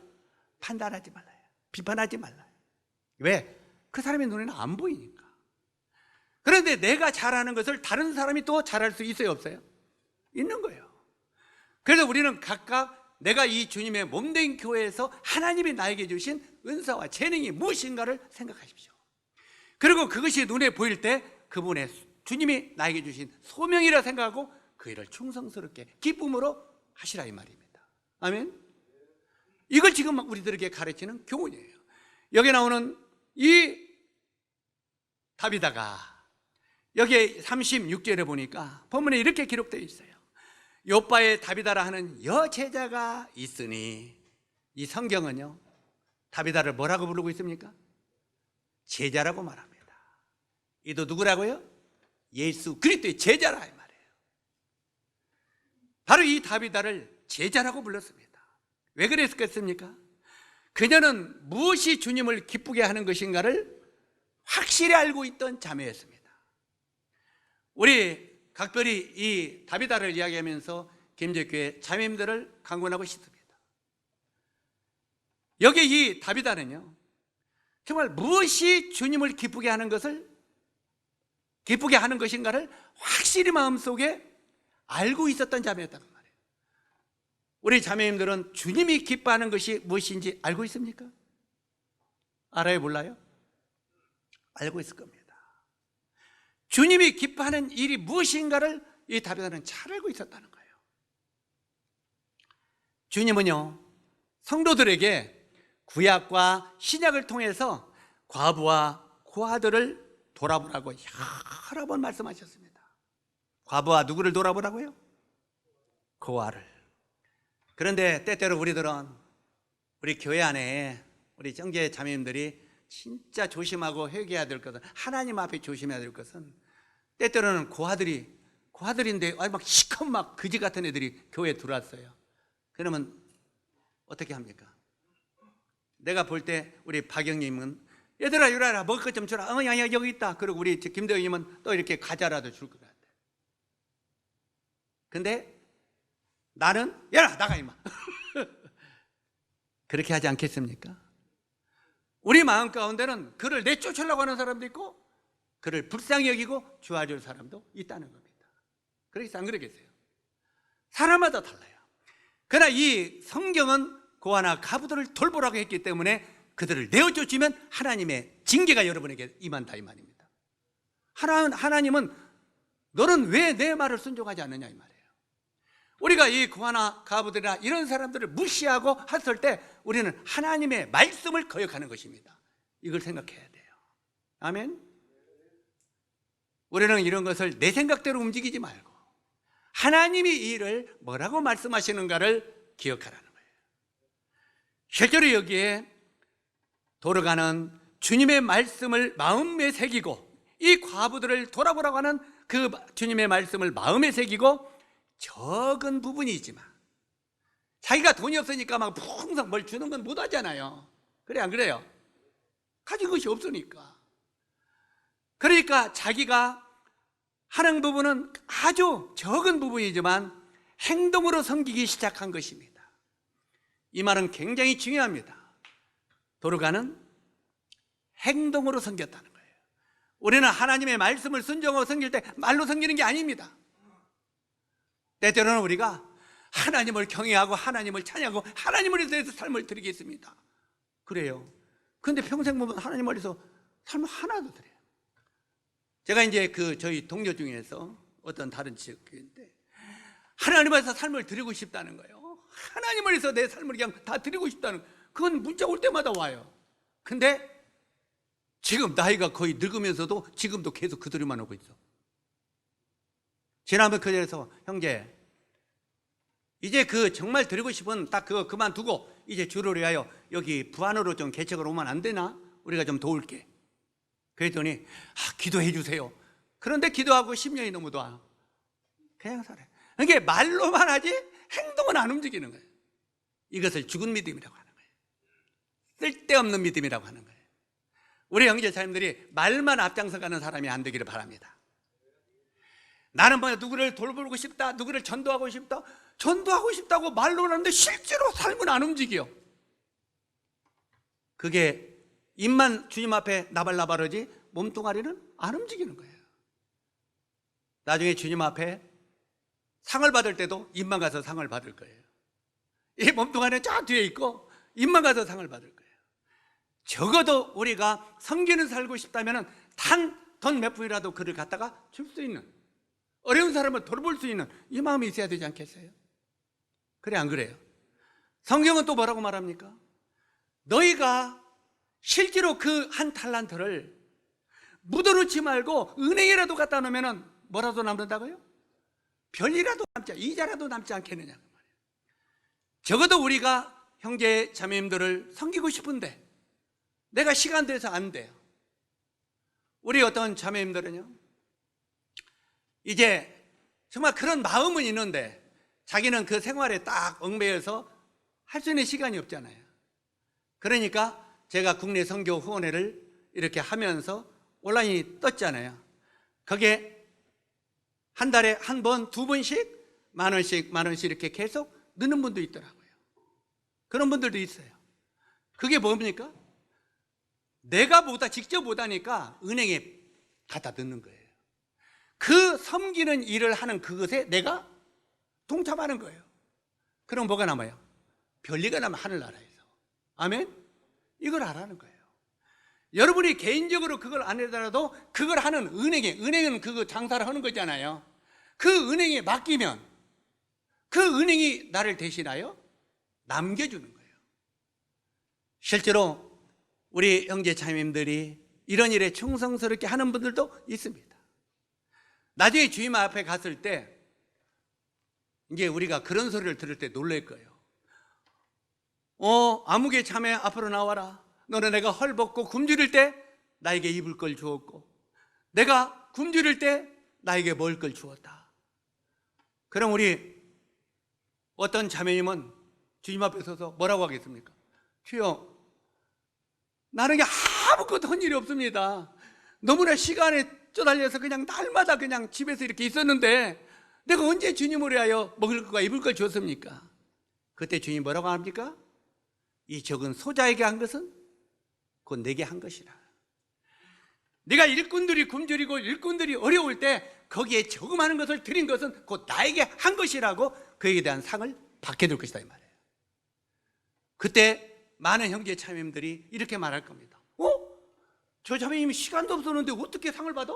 판단하지 말라요. 비판하지 말라요. 왜? 그 사람의 눈에는 안 보이니까. 그런데 내가 잘하는 것을 다른 사람이 또 잘할 수 있어요, 없어요? 있는 거예요. 그래서 우리는 각각 내가 이 주님의 몸된 교회에서 하나님이 나에게 주신 은사와 재능이 무엇인가를 생각하십시오. 그리고 그것이 눈에 보일 때 그분의 주님이 나에게 주신 소명이라 생각하고 그 일을 충성스럽게 기쁨으로 하시라, 이 말입니다. 아멘. 이걸 지금 우리들에게 가르치는 교훈이에요. 여기 나오는 이 다비다가 여기 36절에 보니까 본문에 이렇게 기록되어 있어요. 요바의 다비다라 하는 여제자가 있으니, 이 성경은요 다비다를 뭐라고 부르고 있습니까? 제자라고 말합니다. 이도 누구라고요? 예수 그리스도의 제자라, 이 말이에요. 바로 이 다비다를 제자라고 불렀습니다. 왜 그랬겠습니까? 그녀는 무엇이 주님을 기쁘게 하는 것인가를 확실히 알고 있던 자매였습니다. 우리 각별히 이 다비다를 이야기하면서 김제교회 자매님들을 강권하고 싶습니다. 여기 이 다비다는요 정말 무엇이 주님을 기쁘게 하는 것인가를 확실히 마음속에 알고 있었던 자매였다는 말이에요. 우리 자매님들은 주님이 기뻐하는 것이 무엇인지 알고 있습니까? 알아요, 몰라요? 알고 있을 겁니다. 주님이 기뻐하는 일이 무엇인가를 이 다비다는 잘 알고 있었다는 거예요. 주님은요 성도들에게 구약과 신약을 통해서 과부와 고아들을 돌아보라고 여러 번 말씀하셨습니다. 과부와 누구를 돌아보라고요? 고아를. 그런데 때때로 우리들은 우리 교회 안에 우리 정제 자매님들이 진짜 조심하고 회개해야 될 것은, 하나님 앞에 조심해야 될 것은, 때때로는 고아들인데 막 시커 막 그지 같은 애들이 교회에 들어왔어요. 그러면 어떻게 합니까? 내가 볼 때 우리 박영님은 얘들아 이리와라, 먹을 것 좀 주라. 야 여기 있다. 그리고 우리 김대영님은 또 이렇게 과자라도 줄 것 같아. 근데 나는 야 나가 임마 그렇게 하지 않겠습니까? 우리 마음 가운데는 그를 내쫓으려고 하는 사람도 있고 그를 불쌍히 여기고 좋아줄 사람도 있다는 겁니다. 그러겠어요, 안 그러겠어요? 사람마다 달라요. 그러나 이 성경은 고아나 가부들을 돌보라고 했기 때문에 그들을 내어쫓으면 하나님의 징계가 여러분에게 임한다, 이 말입니다. 하나님은 너는 왜 내 말을 순종하지 않느냐, 이 말이에요. 우리가 이 고아나 과부들이나 이런 사람들을 무시하고 했을 때 우리는 하나님의 말씀을 거역하는 것입니다. 이걸 생각해야 돼요. 아멘. 우리는 이런 것을 내 생각대로 움직이지 말고 하나님이 이 일을 뭐라고 말씀하시는가를 기억하라는 거예요. 실제로 여기에 돌아가는 주님의 말씀을 마음에 새기고 이 과부들을 돌아보라고 하는 그 주님의 말씀을 마음에 새기고 적은 부분이지만 자기가 돈이 없으니까 막 풍성 뭘 주는 건 못하잖아요. 그래 안 그래요? 가진 것이 없으니까. 그러니까 자기가 하는 부분은 아주 적은 부분이지만 행동으로 섬기기 시작한 것입니다. 이 말은 굉장히 중요합니다. 도르가는 행동으로 섬겼다는 거예요. 우리는 하나님의 말씀을 순종하고 섬길 때 말로 섬기는 게 아닙니다. 때때로는 우리가 하나님을 경외하고 하나님을 찬양하고 하나님을 위해서 삶을 드리겠습니다. 그래요. 그런데 평생 보면 하나님 위해서 삶을 하나도 드려요. 제가 이제 저희 동료 중에서 어떤 다른 지역교회인데 하나님 위해서 삶을 드리고 싶다는 거예요. 하나님을 위해서 내 삶을 그냥 다 드리고 싶다는 거예요. 그건 문자 올 때마다 와요. 근데 지금 나이가 거의 늙으면서도 지금도 계속 그 소리만 오고 있어. 지난번 그 자리에서 형제 이제 정말 드리고 싶은 딱 그거 그만두고 이제 주를 위하여 여기 부안으로 좀 개척을 오면 안 되나? 우리가 좀 도울게. 그랬더니 기도해 주세요. 그런데 기도하고 10년이 넘어도 와요. 그냥 살아요. 이게 말로만 하지 행동은 안 움직이는 거예요. 이것을 죽은 믿음이라고 하는 거예요. 쓸데없는 믿음이라고 하는 거예요. 우리 형제자님들이 말만 앞장서가는 사람이 안 되기를 바랍니다. 나는 누구를 돌보고 싶다, 누구를 전도하고 싶다, 전도하고 싶다고 말로는 하는데 실제로 삶은 안 움직여. 그게 입만 주님 앞에 나발나발하지 몸뚱아리는 안 움직이는 거예요. 나중에 주님 앞에 상을 받을 때도 입만 가서 상을 받을 거예요. 이 몸뚱아리는 저 뒤에 있고 입만 가서 상을 받을 거예요. 적어도 우리가 섬기는 살고 싶다면 돈 몇 푼이라도 그를 갖다가 줄 수 있는, 어려운 사람을 돌볼 수 있는 이 마음이 있어야 되지 않겠어요? 그래 안 그래요? 성경은 또 뭐라고 말합니까? 너희가 실제로 그 한 달란트를 묻어놓지 말고 은행에라도 갖다 놓으면 뭐라도 남는다고요? 별이라도 남지, 이자라도 남지 않겠느냐 그 말이에요. 적어도 우리가 형제 자매님들을 섬기고 싶은데 내가 시간 돼서 안 돼요. 우리 어떤 자매님들은요 이제 정말 그런 마음은 있는데 자기는 그 생활에 딱 얽매여서 할 수 있는 시간이 없잖아요. 그러니까 제가 국내 선교 후원회를 이렇게 하면서 온라인이 떴잖아요. 거기에 한 달에 한 번, 두 번씩 만 원씩 이렇게 계속 넣는 분도 있더라고요. 그런 분들도 있어요. 그게 뭡니까? 내가 직접 못하니까 은행에 갖다 넣는 거예요. 그 섬기는 일을 하는 그것에 내가 동참하는 거예요. 그럼 뭐가 남아요? 별리가 나면 하늘나라에서. 아멘? 이걸 하라는 거예요. 여러분이 개인적으로 그걸 안 하더라도 그걸 하는 은행은 그거 장사를 하는 거잖아요. 그 은행에 맡기면 그 은행이 나를 대신하여 남겨주는 거예요. 실제로 우리 형제 자매님들이 이런 일에 충성스럽게 하는 분들도 있습니다. 나중에 주님 앞에 갔을 때 이제 우리가 그런 소리를 들을 때 놀랄 거예요. 아무개 자매 앞으로 나와라. 너는 내가 헐벗고 굶주릴 때 나에게 입을 걸 주었고 내가 굶주릴 때 나에게 먹을 걸 주었다. 그럼 우리 어떤 자매님은 주님 앞에 서서 뭐라고 하겠습니까? 주여, 나는 아무것도 한 일이 없습니다. 너무나 시간에 쪼달려서 그냥 날마다 그냥 집에서 이렇게 있었는데 내가 언제 주님을 위하여 먹을 것과 입을 걸 줬습니까? 그때 주님이 뭐라고 합니까? 이 적은 소자에게 한 것은 곧 내게 한 것이라. 네가 일꾼들이 굶주리고 일꾼들이 어려울 때 거기에 저금하는 것을 드린 것은 곧 나에게 한 것이라고 그에게 대한 상을 받게 될 것이다 이 말이에요. 그때 많은 형제 자매님들이 이렇게 말할 겁니다. 저 자매님이 시간도 없었는데 어떻게 상을 받아?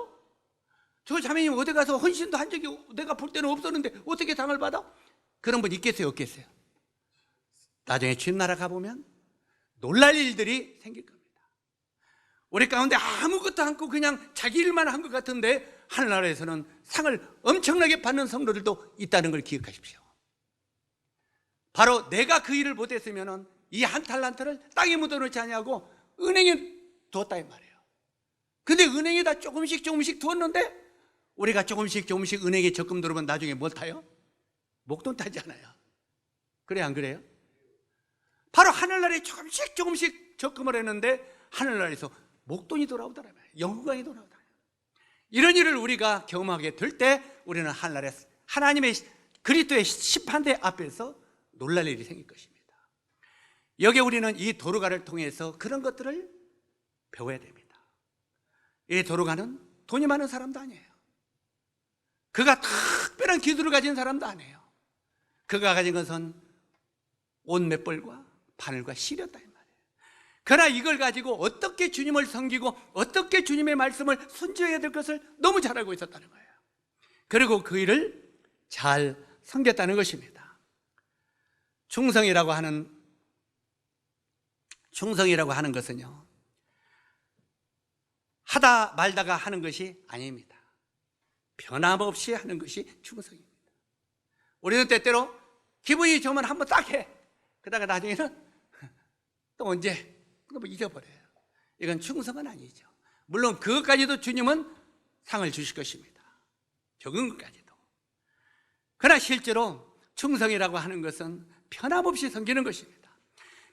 저 자매님 어디 가서 헌신도 한 적이 내가 볼 때는 없었는데 어떻게 상을 받아? 그런 분 있겠어요, 없겠어요? 나중에 주님 나라 가보면 놀랄 일들이 생길 겁니다. 우리 가운데 아무것도 않고 그냥 자기 일만 한 것 같은데 하늘나라에서는 상을 엄청나게 받는 성도들도 있다는 걸 기억하십시오. 바로 내가 그 일을 못했으면 이 한 달란트를 땅에 묻어놓지 아니하고 은행에 두었다 이 말이에요. 근데 은행에다 조금씩 두었는데 우리가 조금씩 은행에 적금 들어오면 나중에 뭘 타요? 목돈 타잖아요. 그래 안 그래요? 바로 하늘나라에 조금씩 적금을 했는데 하늘나라에서 목돈이 돌아오더라, 영광이 돌아오더라. 이런 일을 우리가 경험하게 될 때 우리는 하늘나라에 하나님의 그리스도의 심판대 앞에서 놀랄 일이 생길 것입니다. 여기에 우리는 이 도르가를 통해서 그런 것들을 배워야 됩니다. 이 도르가는 돈이 많은 사람도 아니에요. 그가 특별한 기술을 가진 사람도 아니에요. 그가 가진 것은 옷 몇 벌과 바늘과 실이었다 이 말이에요. 그러나 이걸 가지고 어떻게 주님을 섬기고 어떻게 주님의 말씀을 순종해야 될 것을 너무 잘 알고 있었다는 거예요. 그리고 그 일을 잘 섬겼다는 것입니다. 충성이라고 하는 것은요, 하다 말다가 하는 것이 아닙니다. 변함없이 하는 것이 충성입니다. 우리는 때때로 기분이 좋으면 한번 딱 해. 그러다가 나중에는 또 언제 또 잊어버려요. 이건 충성은 아니죠. 물론 그것까지도 주님은 상을 주실 것입니다. 적은 것까지도. 그러나 실제로 충성이라고 하는 것은 변함없이 섬기는 것입니다.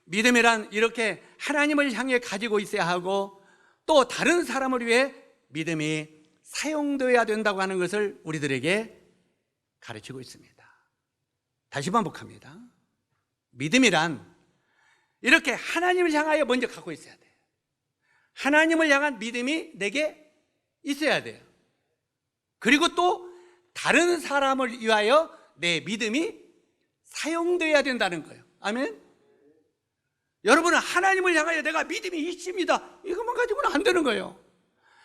믿음이란 이렇게 하나님을 향해 가지고 있어야 하고 또 다른 사람을 위해 믿음이 사용되어야 된다고 하는 것을 우리들에게 가르치고 있습니다. 다시 반복합니다. 믿음이란 이렇게 하나님을 향하여 먼저 갖고 있어야 돼요. 하나님을 향한 믿음이 내게 있어야 돼요. 그리고 또 다른 사람을 위하여 내 믿음이 사용되어야 된다는 거예요. 아멘? 여러분은 하나님을 향하여 내가 믿음이 있습니다, 이것만 가지고는 안 되는 거예요.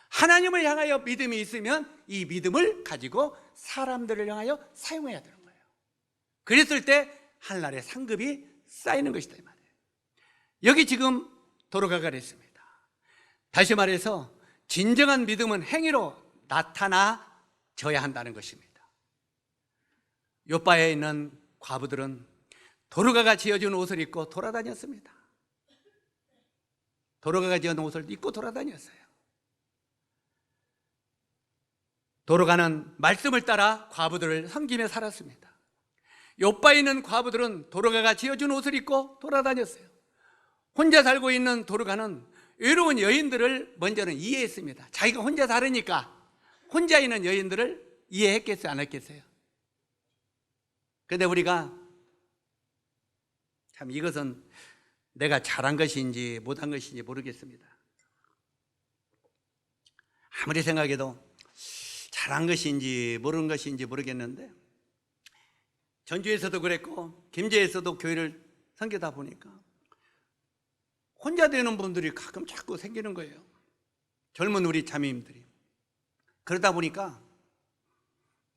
하나님을 향하여 믿음이 있으면 이 믿음을 가지고 사람들을 향하여 사용해야 되는 거예요. 그랬을 때 하늘나라의 상급이 쌓이는 것이다 이 말이에요. 여기 지금 도르가가 그랬습니다. 다시 말해서 진정한 믿음은 행위로 나타나져야 한다는 것입니다. 요바에 있는 과부들은 도르가가 지어준 옷을 입고 돌아다녔습니다. 도르가가 지어준 옷을 입고 돌아다녔어요. 도르가는 말씀을 따라 과부들을 섬기며 살았습니다. 요바에 있는 과부들은 도르가가 지어준 옷을 입고 돌아다녔어요. 혼자 살고 있는 도르가는 외로운 여인들을 먼저는 이해했습니다. 자기가 혼자 살으니까 혼자 있는 여인들을 이해했겠어요, 안 했겠어요? 그런데 우리가 참 이것은 내가 잘한 것인지 못한 것인지 모르겠습니다. 아무리 생각해도 잘한 것인지 모르는 것인지 모르겠는데, 전주에서도 그랬고 김제에서도 교회를 섬기다 보니까 혼자 되는 분들이 가끔 자꾸 생기는 거예요. 젊은 우리 자매님들이. 그러다 보니까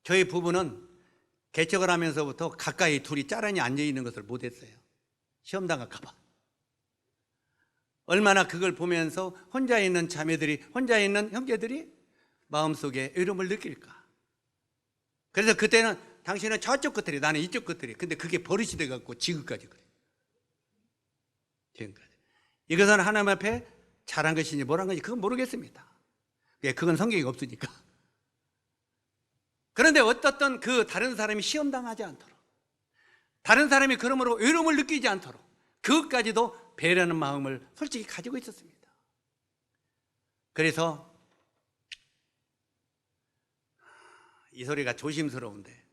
저희 부부는 개척을 하면서부터 가까이 둘이 짜란히 앉아있는 것을 못했어요. 시험 당할까 봐. 얼마나 그걸 보면서 혼자 있는 자매들이, 혼자 있는 형제들이 마음속에 외로움을 느낄까. 그래서 그때는 당신은 저쪽 끝들이, 나는 이쪽 끝들이. 근데 그게 버릇이 돼갖고 지금까지 그래요. 지금까지. 이것은 하나님 앞에 잘한 것인지 뭐란 건지 그건 모르겠습니다. 그건 성경이 없으니까. 그런데 어떻든 그 다른 사람이 시험당하지 않도록, 다른 사람이 그러므로 외로움을 느끼지 않도록 그것까지도 배려하는 마음을 솔직히 가지고 있었습니다. 그래서 이 소리가 조심스러운데,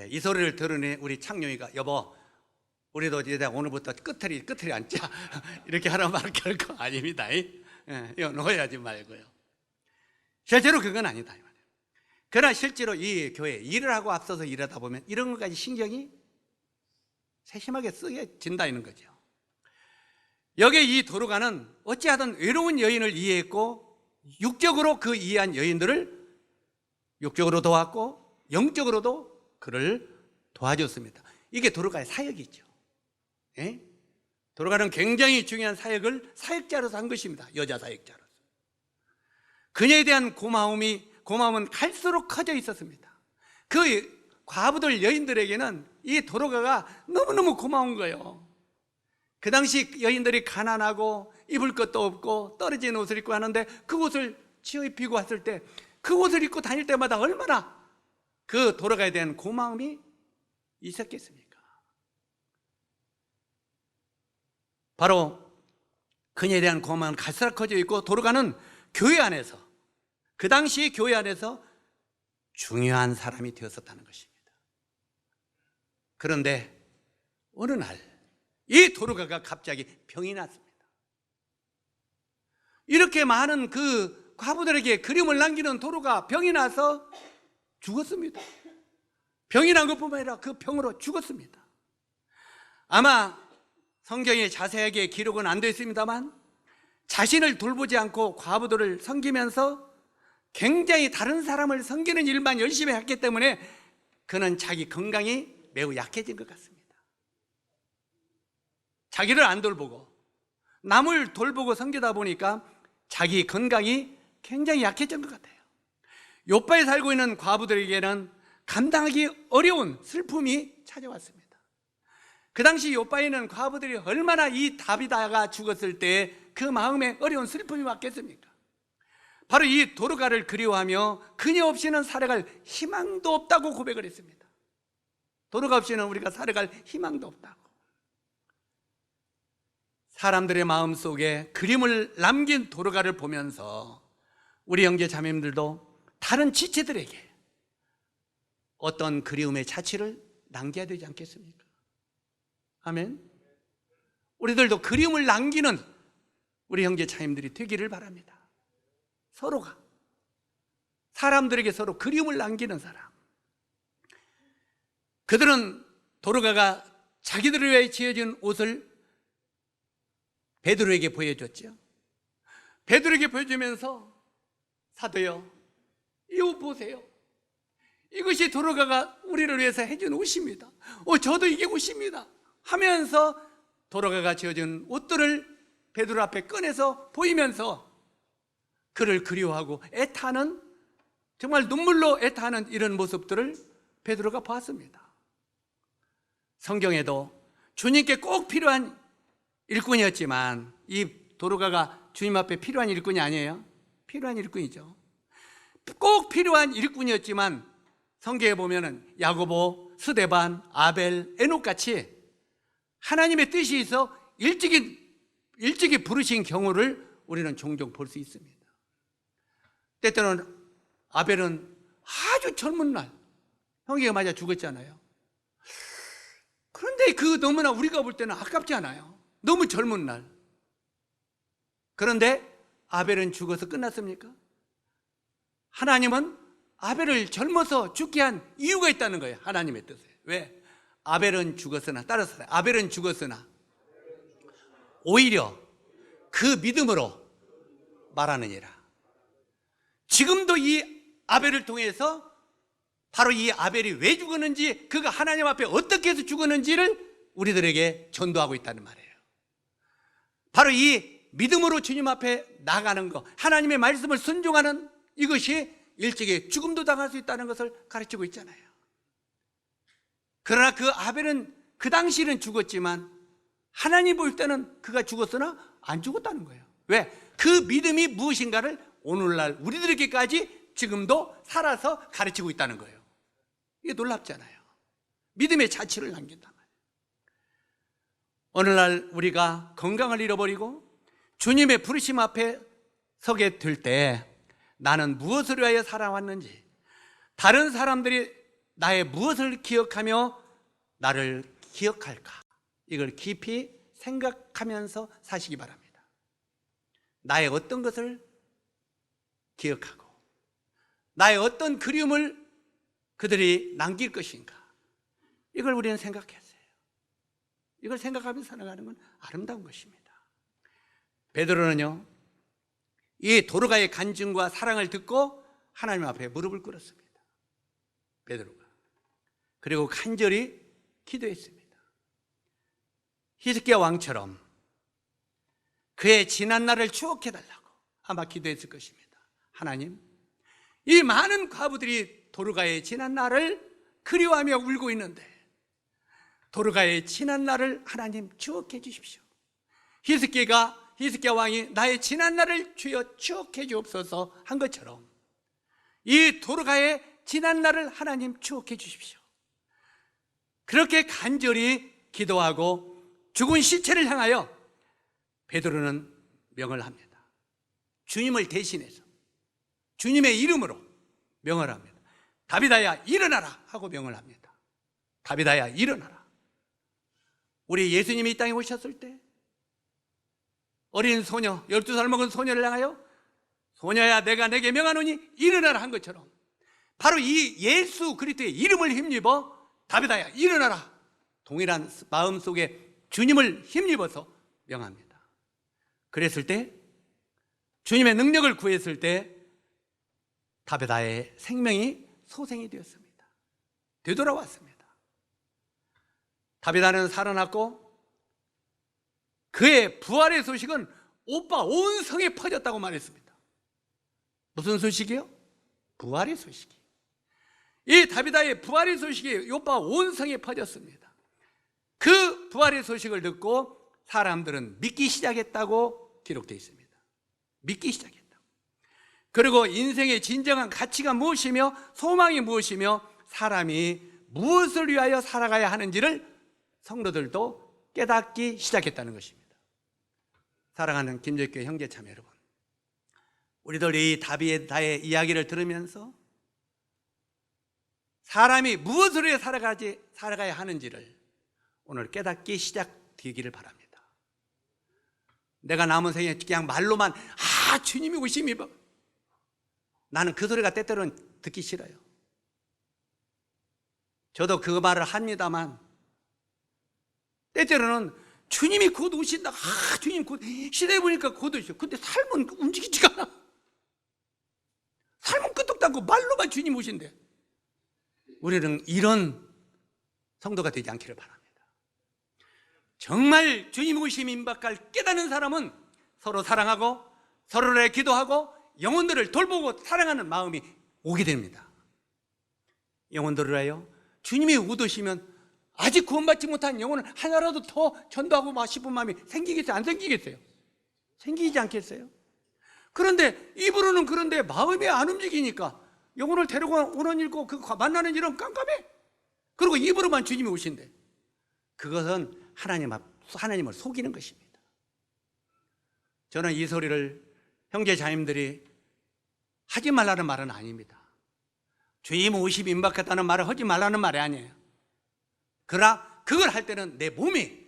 이 소리를 들으니 우리 창룡이가 여보, 우리도 이제 오늘부터 끝을 앉자 이렇게 하라고 말할 거 아닙니다. 이거 놓아야지 말고요. 실제로 그건 아니다. 그러나 실제로 이 교회 일을 하고 앞서서 일하다 보면 이런 것까지 신경이 세심하게 쓰여진다는 거죠. 여기 이 도르가는 어찌하든 외로운 여인을 이해했고 육적으로 그 이해한 여인들을 육적으로 도왔고 영적으로도 그를 도와줬습니다. 이게 도로가의 사역이죠. 예? 도로가는 굉장히 중요한 사역을 사역자로서 한 것입니다. 여자 사역자로서. 그녀에 대한 고마움은 갈수록 커져 있었습니다. 그 과부들 여인들에게는 이 도로가가 너무너무 고마운 거예요. 그 당시 여인들이 가난하고 입을 것도 없고 떨어진 옷을 입고 하는데 그 옷을 치어 입히고 왔을 때 그 옷을 입고 다닐 때마다 얼마나 그 도로가에 대한 고마움이 있었겠습니까? 바로 그녀에 대한 고마움은 갈수록 커져 있고 도로가는 교회 안에서, 그 당시 교회 안에서 중요한 사람이 되었었다는 것입니다. 그런데 어느 날 이 도로가가 갑자기 병이 났습니다. 이렇게 많은 그 과부들에게 그림을 남기는 도로가 병이 나서 죽었습니다. 병이 난 것뿐만 아니라 그 병으로 죽었습니다. 아마 성경에 자세하게 기록은 안 되어 있습니다만 자신을 돌보지 않고 과부들을 섬기면서 굉장히 다른 사람을 섬기는 일만 열심히 했기 때문에 그는 자기 건강이 매우 약해진 것 같습니다. 자기를 안 돌보고 남을 돌보고 섬기다 보니까 자기 건강이 굉장히 약해진 것 같아요. 요바에 살고 있는 과부들에게는 감당하기 어려운 슬픔이 찾아왔습니다. 그 당시 요바에는 과부들이 얼마나 이 다비다가 죽었을 때 그 마음에 어려운 슬픔이 왔겠습니까? 바로 이 도로가를 그리워하며 그녀 없이는 살아갈 희망도 없다고 고백을 했습니다. 도로가 없이는 우리가 살아갈 희망도 없다고. 사람들의 마음속에 그림을 남긴 도로가를 보면서 우리 형제 자매님들도 다른 지체들에게 어떤 그리움의 자취를 남겨야 되지 않겠습니까? 아멘. 우리들도 그림을 남기는 우리 형제 자매님들이 되기를 바랍니다. 서로가, 사람들에게 서로 그림을 남기는 사람. 그들은 도로가가 자기들을 위해 지어진 옷을 베드로에게 보여줬죠. 베드로에게 보여주면서 사도요, 이 옷 보세요. 이것이 도로가가 우리를 위해서 해준 옷입니다. 저도 이게 옷입니다 하면서 도로가가 지어준 옷들을 베드로 앞에 꺼내서 보이면서 그를 그리워하고 애타는, 정말 눈물로 애타는 이런 모습들을 베드로가 보았습니다. 성경에도 주님께 꼭 필요한 일꾼이었지만 이 도로가가 주님 앞에 필요한 일꾼이 아니에요. 필요한 일꾼이죠. 꼭 필요한 일꾼이었지만 성경에 보면은 야고보, 스데반, 아벨, 에녹같이 하나님의 뜻이 있어 일찍이 부르신 경우를 우리는 종종 볼 수 있습니다. 때때로는 아벨은 아주 젊은 날 형제가 맞아 죽었잖아요. 그런데 그 너무나 우리가 볼 때는 아깝지 않아요? 너무 젊은 날. 그런데 아벨은 죽어서 끝났습니까? 하나님은 아벨을 젊어서 죽게 한 이유가 있다는 거예요. 하나님의 뜻에. 왜? 아벨은 죽었으나, 따라서 아벨은 죽었으나 오히려 그 믿음으로 말하느니라. 지금도 이 아벨을 통해서 바로 이 아벨이 왜 죽었는지, 그가 하나님 앞에 어떻게 해서 죽었는지를 우리들에게 전도하고 있다는 말이에요. 바로 이 믿음으로 주님 앞에 나가는 것, 하나님의 말씀을 순종하는 이것이 일찍이 죽음도 당할 수 있다는 것을 가르치고 있잖아요. 그러나 그 아벨은 그 당시는 죽었지만 하나님 볼 때는 그가 죽었으나 안 죽었다는 거예요. 왜? 그 믿음이 무엇인가를 오늘날 우리들에게까지 지금도 살아서 가르치고 있다는 거예요. 이게 놀랍잖아요. 믿음의 자취를 남긴단 말이에요. 오늘날 우리가 건강을 잃어버리고 주님의 부르심 앞에 서게 될 때 나는 무엇을 위하여 살아왔는지, 다른 사람들이 나의 무엇을 기억하며 나를 기억할까, 이걸 깊이 생각하면서 사시기 바랍니다. 나의 어떤 것을 기억하고 나의 어떤 그리움을 그들이 남길 것인가, 이걸 우리는 생각했어요. 이걸 생각하면서 살아가는 건 아름다운 것입니다. 베드로는요, 이 도로가의 간증과 사랑을 듣고 하나님 앞에 무릎을 꿇었습니다. 베드로가. 그리고 간절히 기도했습니다. 히스기야 왕처럼 그의 지난 날을 추억해달라고 아마 기도했을 것입니다. 하나님, 이 많은 과부들이 도르가의 지난 날을 그리워하며 울고 있는데 도르가의 지난 날을 하나님 추억해 주십시오. 히스기야 왕이 나의 지난 날을 주여 추억해 주옵소서 한 것처럼 이 도르가의 지난 날을 하나님 추억해 주십시오. 그렇게 간절히 기도하고 죽은 시체를 향하여 베드로는 명을 합니다. 주님을 대신해서 주님의 이름으로 명을 합니다. 다비다야 일어나라 하고 명을 합니다. 다비다야 일어나라. 우리 예수님이 이 땅에 오셨을 때 어린 소녀, 12살 먹은 소녀를 향하여 소녀야 내가 내게 명하노니 일어나라 한 것처럼 바로 이 예수 그리스도의 이름을 힘입어 다비다야 일어나라, 동일한 마음속에 주님을 힘입어서 명합니다. 그랬을 때 주님의 능력을 구했을 때 다비다의 생명이 소생이 되었습니다. 되돌아왔습니다. 다비다는 살아났고 그의 부활의 소식은 오빠 온 성에 퍼졌다고 말했습니다. 무슨 소식이요? 부활의 소식이. 이 다비다의 부활의 소식이 오빠 온 성에 퍼졌습니다. 그 부활의 소식을 듣고 사람들은 믿기 시작했다고 기록되어 있습니다. 믿기 시작했다고. 그리고 인생의 진정한 가치가 무엇이며 소망이 무엇이며 사람이 무엇을 위하여 살아가야 하는지를 성도들도 깨닫기 시작했다는 것입니다. 사랑하는 김적교 형제자매 여러분, 우리들 이 다비다의 이야기를 들으면서 사람이 무엇을 위해 살아가야 하는지를 오늘 깨닫기 시작되기를 바랍니다. 내가 남은 생에 그냥 말로만 주님이 오심이 나는 그 소리가 때때로는 듣기 싫어요. 저도 그 말을 합니다만 때때로는 주님이 곧 오신다. 주님 곧 시대 보니까 곧 오셔. 근데 삶은 움직이지가 않아. 삶은 끄떡도 않고 말로만 주님 오신대. 우리는 이런 성도가 되지 않기를 바랍니다. 정말 주님 오심 임박할 깨닫는 사람은 서로 사랑하고 서로를 기도하고 영혼들을 돌보고 사랑하는 마음이 오게 됩니다. 영혼들을 위하여 주님이 오시면 아직 구원받지 못한 영혼을 하나라도 더 전도하고 싶은 마음이 생기겠어요? 안 생기겠어요? 생기지 않겠어요? 그런데 입으로는 그런데 마음이 안 움직이니까 영혼을 데리고 오는 일고 그 만나는 일은 깜깜해. 그리고 입으로만 주님이 오신대. 그것은 하나님을 속이는 것입니다. 저는 이 소리를 형제 자님들이 하지 말라는 말은 아닙니다. 주님 오심 임박했다는 말을 하지 말라는 말이 아니에요. 그러나 그걸 할 때는 내 몸이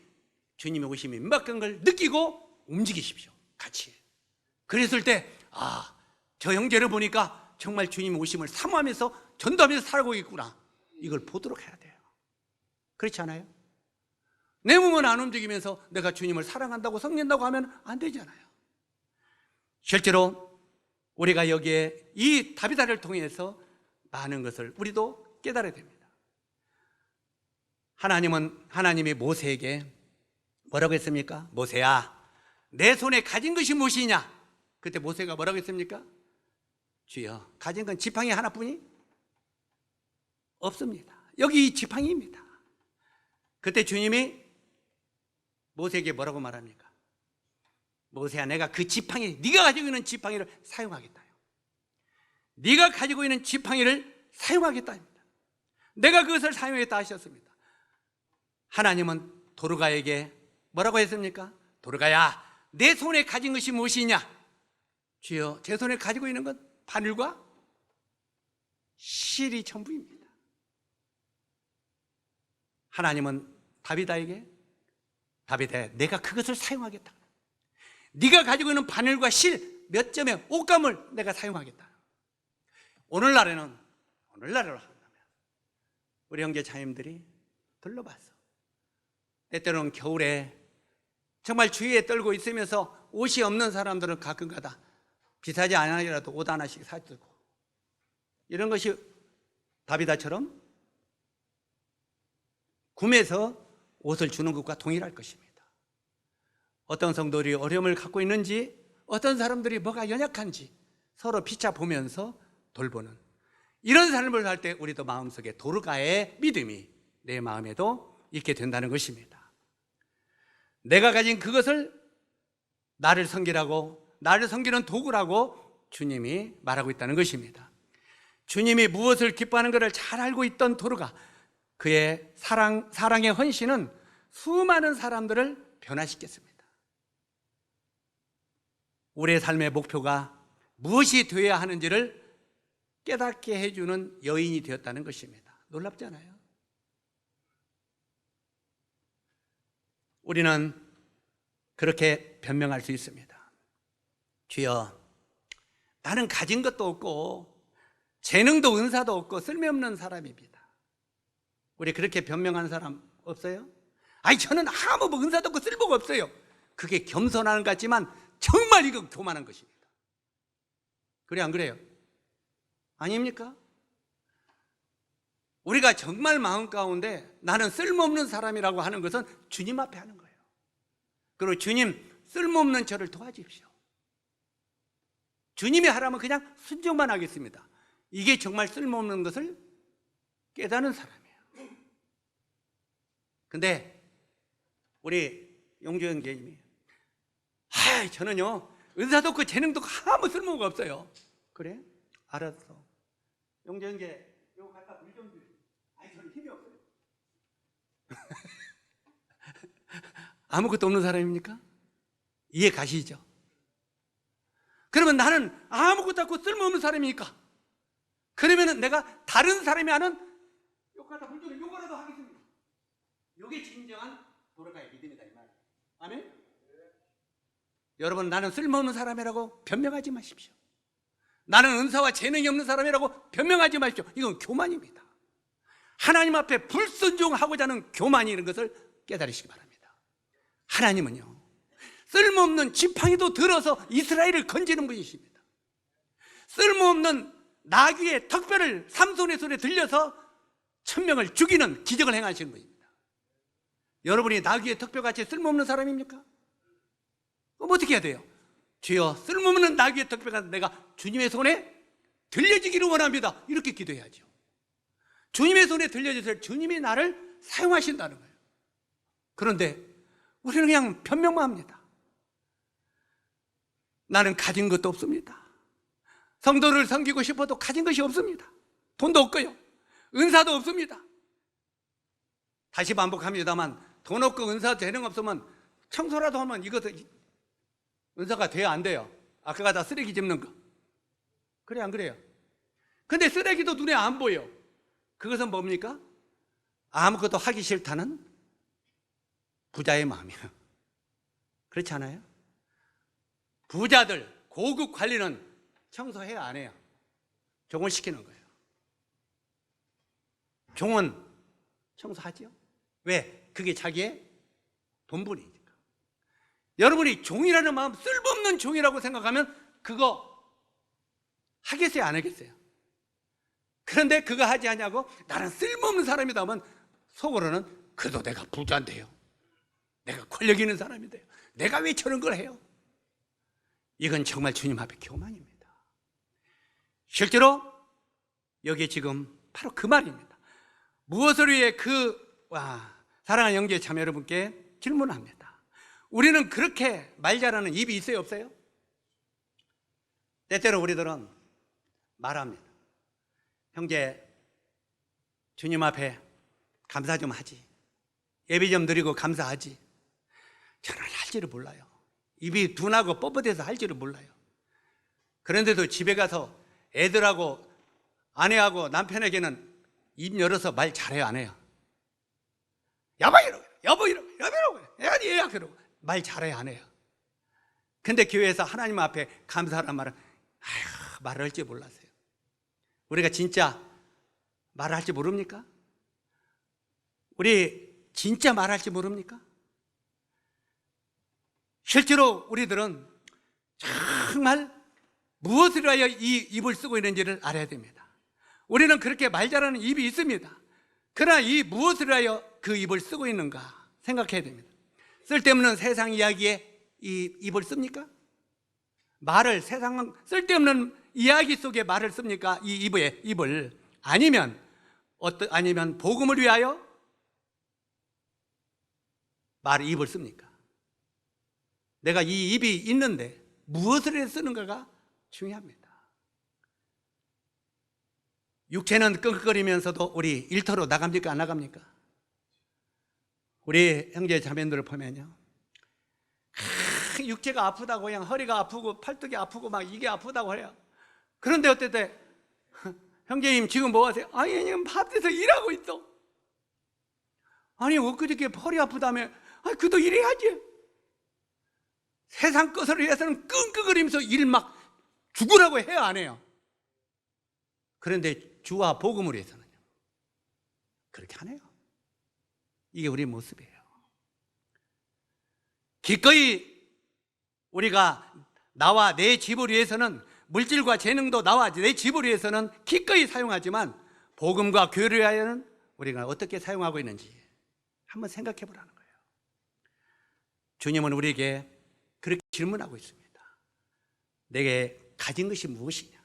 주님의 오심이 임박한 걸 느끼고 움직이십시오. 같이. 그랬을 때 저 형제를 보니까 정말 주님의 오심을 사모하면서 전도하면서 살아가고 있구나. 이걸 보도록 해야 돼요. 그렇지 않아요? 내 몸은 안 움직이면서 내가 주님을 사랑한다고 성낸다고 하면 안 되잖아요. 실제로 우리가 여기에 이 다비다를 통해서 많은 것을 우리도 깨달아야 됩니다. 하나님이 모세에게 뭐라고 했습니까? 모세야, 내 손에 가진 것이 무엇이냐? 그때 모세가 뭐라고 했습니까? 주여, 가진 건 지팡이 하나뿐이 없습니다. 여기 이 지팡이입니다. 그때 주님이 모세에게 뭐라고 말합니까? 모세야, 내가 그 지팡이, 네가 가지고 있는 지팡이를 사용하겠다. 네가 가지고 있는 지팡이를 사용하겠다. 내가 그것을 사용하겠다 하셨습니다. 하나님은 도르가에게 뭐라고 했습니까? 도르가야, 내 손에 가진 것이 무엇이냐? 주여, 제 손에 가지고 있는 건 바늘과 실이 전부입니다. 하나님은 다비다야, 내가 그것을 사용하겠다. 네가 가지고 있는 바늘과 실 몇 점의 옷감을 내가 사용하겠다. 오늘날로 한다면 우리 형제 자님들이 둘러봤어. 때때로는 겨울에 정말 주위에 떨고 있으면서 옷이 없는 사람들은 가끔가다 비싸지 않아라도 옷 하나씩 사들고, 이런 것이 다비다처럼 구매해서 옷을 주는 것과 동일할 것입니다. 어떤 성도들이 어려움을 갖고 있는지, 어떤 사람들이 뭐가 연약한지 서로 피차 보면서 돌보는 이런 삶을 살 때 우리도 마음속에 도르가의 믿음이 내 마음에도 있게 된다는 것입니다. 내가 가진 그것을 나를 섬기라고, 나를 섬기는 도구라고 주님이 말하고 있다는 것입니다. 주님이 무엇을 기뻐하는 것을 잘 알고 있던 도르가, 그의 사랑의 헌신은 수많은 사람들을 변화시켰습니다. 우리의 삶의 목표가 무엇이 되어야 하는지를 깨닫게 해주는 여인이 되었다는 것입니다. 놀랍잖아요. 우리는 그렇게 변명할 수 있습니다. 주여, 나는 가진 것도 없고 재능도 은사도 없고 쓸모없는 사람입니다. 우리 그렇게 변명하는 사람 없어요? 아니, 저는 아무 은사도 없고 쓸모가 없어요. 그게 겸손하는 것 같지만 정말 이거 교만한 것입니다. 그래, 안 그래요? 아닙니까? 우리가 정말 마음 가운데 나는 쓸모없는 사람이라고 하는 것은 주님 앞에 하는 거예요. 그리고 주님, 쓸모없는 저를 도와주십시오. 주님이 하라면 그냥 순종만 하겠습니다. 이게 정말 쓸모없는 것을 깨닫는 사람이에요. 근데 우리 용주현 교님이, 저는요 은사도 없고 재능도 없고 아무 쓸모가 없어요. 그래? 알았어. 용주현 교, 요거 갖다 물 좀 줘. 저는 힘이 없어요. 아무것도 없는 사람입니까? 이해 가시죠? 그러면 나는 아무것도 없고 쓸모없는 사람이니까, 그러면은 내가 다른 사람이 하는 요거라도 물 요거라도 하겠습니다. 요게 진정한 도르가의 믿음이다, 이 말. 아멘? 여러분, 나는 쓸모없는 사람이라고 변명하지 마십시오. 나는 은사와 재능이 없는 사람이라고 변명하지 마십시오. 이건 교만입니다. 하나님 앞에 불순종하고자 하는 교만이 이런 것을 깨달으시기 바랍니다. 하나님은요, 쓸모없는 지팡이도 들어서 이스라엘을 건지는 분이십니다. 쓸모없는 나귀의 턱뼈를 삼손의 손에 들려서 1000명을 죽이는 기적을 행하시는 분입니다. 여러분이 나귀의 턱뼈같이 쓸모없는 사람입니까? 그럼 어떻게 해야 돼요? 주여, 쓸모없는 나귀의 턱뼈가 내가 주님의 손에 들려지기를 원합니다. 이렇게 기도해야죠. 주님의 손에 들려져서 주님이 나를 사용하신다는 거예요. 그런데 우리는 그냥 변명만 합니다. 나는 가진 것도 없습니다. 성도를 섬기고 싶어도 가진 것이 없습니다. 돈도 없고요, 은사도 없습니다. 다시 반복합니다만, 돈 없고 은사 재능 없으면 청소라도 하면 이것도 은사가 돼야 안 돼요. 아까가 다 쓰레기 짚는 거. 그래, 안 그래요? 근데 쓰레기도 눈에 안 보여. 그것은 뭡니까? 아무것도 하기 싫다는 부자의 마음이에요. 그렇지 않아요? 부자들, 고급 관리는 청소해야 안 해요. 종을 시키는 거예요. 종은 청소하죠. 왜? 그게 자기의 본분이니까. 여러분이 종이라는 마음, 쓸모없는 종이라고 생각하면 그거 하겠어요, 안 하겠어요? 그런데 그거 하지 않냐고 나는 쓸모없는 사람이다 하면 속으로는 그래도 내가 부자인데요, 내가 권력 있는 사람인데요, 내가 왜 저런 걸 해요? 이건 정말 주님 앞에 교만입니다. 실제로 여기 지금 바로 그 말입니다. 무엇을 위해 사랑하는 영계 자매 여러분께 질문합니다. 우리는 그렇게 말 잘하는 입이 있어요, 없어요? 때때로 우리들은 말합니다. 형제, 주님 앞에 감사 좀 하지, 예배 좀 드리고 감사하지. 저는 할 줄을 몰라요. 입이 둔하고 뻣뻣해서 할 줄을 몰라요. 그런데도 집에 가서 애들하고 아내하고 남편에게는 입 열어서 말 잘해요, 안 해요? 여보 이러고, 여보 이러고, 여보 이러고, 얘야 그러고 말 잘해요, 안 해요? 근데 교회에서 하나님 앞에 감사하란 말은 말을 할 줄 몰랐어요. 우리가 진짜 말을 할 줄 모릅니까? 우리 진짜 말할 줄 모릅니까? 실제로 우리들은 정말 무엇을 위하여 이 입을 쓰고 있는지를 알아야 됩니다. 우리는 그렇게 말 잘하는 입이 있습니다. 그러나 이 무엇을 위하여 그 입을 쓰고 있는가 생각해야 됩니다. 쓸데없는 세상 이야기에 이 입을 씁니까? 말을 세상 쓸데없는 이야기 속에 말을 씁니까? 이 입을 아니면 복음을 위하여 입을 씁니까? 내가 이 입이 있는데 무엇을 해서 쓰는가가 중요합니다. 육체는 끙끙거리면서도 우리 일터로 나갑니까? 안 나갑니까? 우리 형제 자매들을 보면요, 육체가 아프다고 그냥 허리가 아프고 팔뚝이 아프고 막 이게 아프다고 해요. 그런데 어떨 때 형제님 지금 뭐 하세요? 아니 지금 밭에서 일하고 있어. 아니 엊그저께 허리 아프다며. 아니 그도 일해야지. 세상 것을 위해서는 끙끙거리면서 일 막 죽으라고 해야 안 해요. 그런데 주와 복음을 위해서는요, 그렇게 안 해요. 이게 우리 모습이에요. 기꺼이 우리가 나와 내 집을 위해서는, 물질과 재능도 나와 내 집을 위해서는 기꺼이 사용하지만 복음과 교회를 위하여는 우리가 어떻게 사용하고 있는지 한번 생각해 보라는 거예요. 주님은 우리에게 그렇게 질문하고 있습니다. 내게 가진 것이 무엇이냐?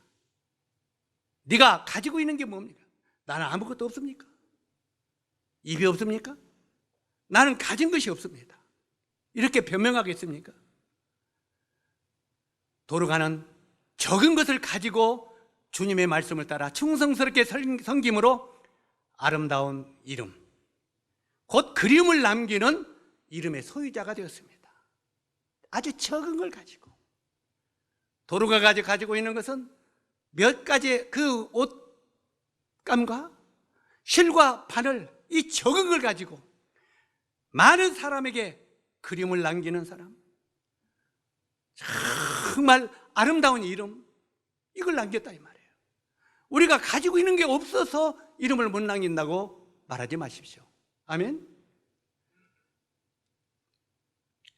네가 가지고 있는 게 뭡니까? 나는 아무것도 없습니까? 입이 없습니까? 나는 가진 것이 없습니다. 이렇게 변명하겠습니까? 도르가는 적은 것을 가지고 주님의 말씀을 따라 충성스럽게 섬김으로 아름다운 이름, 곧 그림을 남기는 이름의 소유자가 되었습니다. 아주 적은 걸 가지고. 도르가가 가지고 있는 것은 몇 가지 그 옷감과 실과 바늘, 이 적은 걸 가지고 많은 사람에게 그림을 남기는 사람, 정말 아름다운 이름, 이걸 남겼다 이 말이에요. 우리가 가지고 있는 게 없어서 이름을 못 남긴다고 말하지 마십시오. 아멘.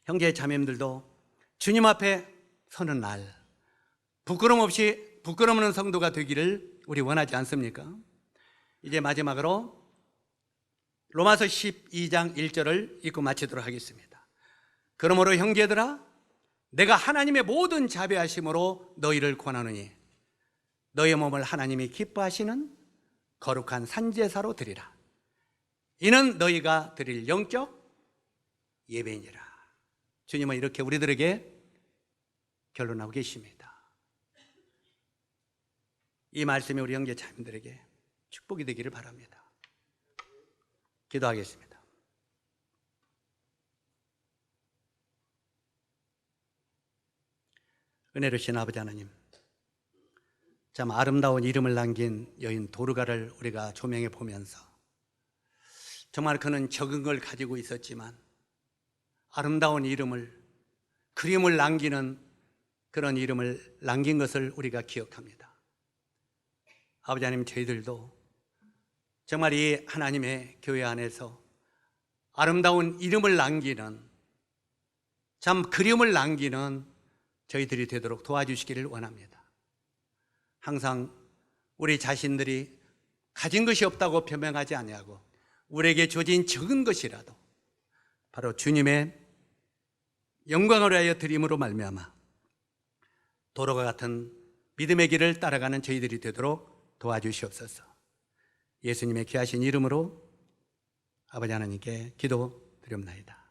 형제 자매님들도 주님 앞에 서는 날 부끄럼 없는 성도가 되기를 우리 원하지 않습니까? 이제 마지막으로 로마서 12장 1절을 읽고 마치도록 하겠습니다. 그러므로 형제들아, 내가 하나님의 모든 자비하심으로 너희를 권하노니 너희 몸을 하나님이 기뻐하시는 거룩한 산제사로 드리라. 이는 너희가 드릴 영적 예배니라. 주님은 이렇게 우리들에게 결론하고 계십니다. 이 말씀이 우리 형제 자매들에게 축복이 되기를 바랍니다. 기도하겠습니다. 은혜로우신 아버지 하나님, 참 아름다운 이름을 남긴 여인 도르가를 우리가 조명해 보면서 정말 그는 적은 걸 가지고 있었지만 아름다운 이름을, 그림을 남기는 그런 이름을 남긴 것을 우리가 기억합니다. 아버지 하나님, 저희들도 정말 이 하나님의 교회 안에서 아름다운 이름을 남기는, 참 그림을 남기는 저희들이 되도록 도와주시기를 원합니다. 항상 우리 자신들이 가진 것이 없다고 변명하지 아니하고 우리에게 주어진 적은 것이라도 바로 주님의 영광을 위하여 드림으로 말미암아 도로가 같은 믿음의 길을 따라가는 저희들이 되도록 도와주시옵소서. 예수님의 귀하신 이름으로 아버지 하나님께 기도드립니다.